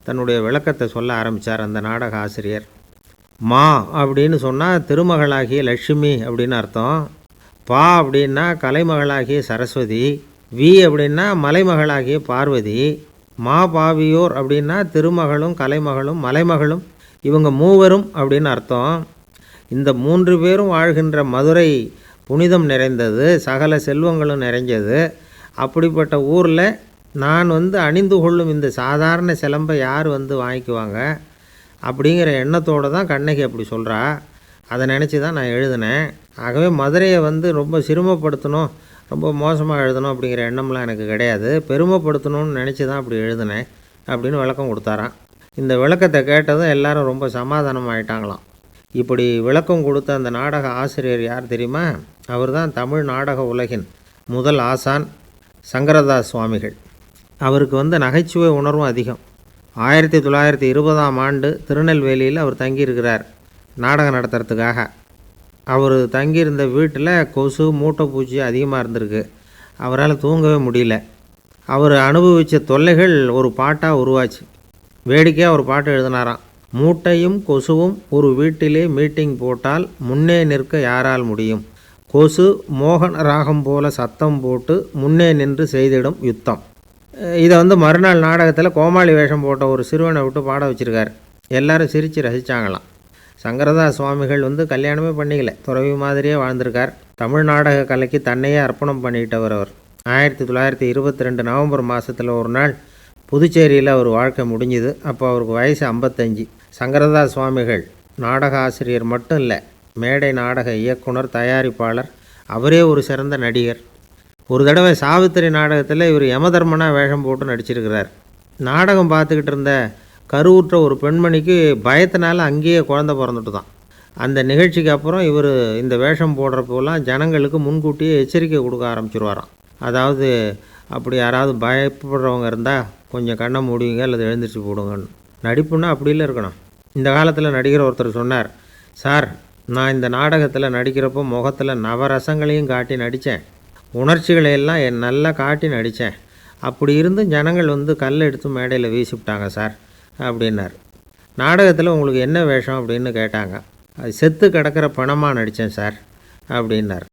தன்னுடைய விளக்கத்தை சொல்ல ஆரம்பித்தார் அந்த நாடக ஆசிரியர். மா அப்படின்னு சொன்னால் திருமகளாகிய லட்சுமி அப்படின்னு அர்த்தம். பா அப்படின்னா கலைமகளாகிய சரஸ்வதி. வி அப்படின்னா மலைமகளாகிய பார்வதி. மா பாவியோர் அப்படின்னா திருமகளும் கலைமகளும் மலைமகளும், இவங்க மூவரும் அப்படின்னு அர்த்தம். இந்த 3 பேரும் வாழ்கின்ற மதுரை புனிதம் நிறைந்தது, சகல செல்வங்களும் நிறைஞ்சது. அப்படிப்பட்ட ஊரில் நான் அணிந்து கொள்ளும் இந்த சாதாரண சிலம்பை யார் வாங்கிக்குவாங்க அப்படிங்கிற எண்ணத்தோடு தான் கண்ணகி அப்படி சொல்கிறா. அதை நினச்சி தான் நான் எழுதினேன். ஆகவே மதுரையை ரொம்ப சிரமப்படுத்தணும், ரொம்ப மோசமாக எழுதணும் அப்படிங்கிற எண்ணம்லாம் எனக்கு கிடையாது. பெருமைப்படுத்தணும்னு நினச்சி தான் அப்படி எழுதினேன் அப்படின்னு விளக்கம் கொடுத்தாராம். இந்த விளக்கத்தை கேட்டதும் எல்லாரும் ரொம்ப சமாதானம் ஆகிட்டாங்களாம். இப்படி விளக்கம் கொடுத்த அந்த நாடக ஆசிரியர் யார் தெரியுமா? அவர் தான் தமிழ் நாடக உலகின் முதல் ஆசான் சங்கரதாஸ் சுவாமிகள். அவருக்கு நகைச்சுவை உணர்வும் அதிகம். 1920ஆம் ஆண்டு திருநெல்வேலியில் அவர் தங்கியிருக்கிறார் நாடகம் நடத்துறதுக்காக. அவர் தங்கியிருந்த வீட்டில் கொசு மூட்டைப்பூச்சி அதிகமாக இருந்திருக்கு. அவரால் தூங்கவே முடியல. அவர் அனுபவித்த தொல்லைகள் ஒரு பாட்டாக உருவாச்சு. வேடிக்கையாக ஒரு பாட்டு எழுதினாராம். மூட்டையும் கொசுவும் ஒரு வீட்டிலே மீட்டிங் போட்டால் முன்னே நிற்க யாரால் முடியும்? கொசு மோகன ராகம் போல சத்தம் போட்டு முன்னே நின்று செய்திடும் யுத்தம். இதை மறுநாள் நாடகத்தில் கோமாளி வேஷம் போட்ட ஒரு சிறுவனை விட்டு பாட வச்சுருக்கார். எல்லாரும் சிரித்து ரசித்தாங்களாம். சங்கரதாஸ் சுவாமிகள் கல்யாணமே பண்ணிக்கல, துறவி மாதிரியே வாழ்ந்திருக்கார். தமிழ் நாடக கலைக்கு தன்னையே அர்ப்பணம் பண்ணிக்கிட்டவர் அவர். 1922 நவம்பர் மாதத்தில் ஒரு நாள் புதுச்சேரியில் அவர் வாழ்க்கை முடிஞ்சுது. அப்போ அவருக்கு வயசு 55. சங்கரதாஸ் சுவாமிகள் நாடக ஆசிரியர் மட்டும் இல்லை, மேடை நாடக இயக்குனர், தயாரிப்பாளர். அவரே ஒரு சிறந்த நடிகர். ஒரு தடவை சாவித்திரி நாடகத்தில் இவர் யமதர்மனாக வேஷம் போட்டு நடிச்சிருக்கிறார். நாடகம் பார்த்துக்கிட்டு இருந்த கருவுற்ற ஒரு பெண்மணிக்கு பயத்தினால அங்கேயே குழந்தை பிறந்துட்டு தான். அந்த நிகழ்ச்சிக்கு அப்புறம் இவர் இந்த வேஷம் போடுறப்போலாம் ஜனங்களுக்கு முன்கூட்டியே எச்சரிக்கை கொடுக்க ஆரம்பிச்சிருவாராம். அதாவது அப்படி யாராவது பயப்படுறவங்க இருந்தால் கொஞ்சம் கண்ணை மூடிங்க அல்லது எழுந்திரிச்சு போடுங்கன்னு. நடிப்புன்னா அப்படிலாம் இருக்கணும். இந்த காலத்தில் நடிகர் ஒருத்தர் சொன்னார், சார் நான் இந்த நாடகத்தில் நடிக்கிறப்போ முகத்தில் நவரசங்களையும் காட்டி நடித்தேன், உணர்ச்சிகளையெல்லாம் நல்லா காட்டி நடித்தேன். அப்படி இருந்தும் ஜனங்கள் கல் எடுத்து மேடையில் வீசிவிட்டாங்க சார் அப்படின்னார். நாடகத்தில் உங்களுக்கு என்ன வேஷம் அப்படின்னு கேட்டாங்க. அது செத்து கிடக்கிற பணமாக நடித்தேன் சார் அப்படின்னார்.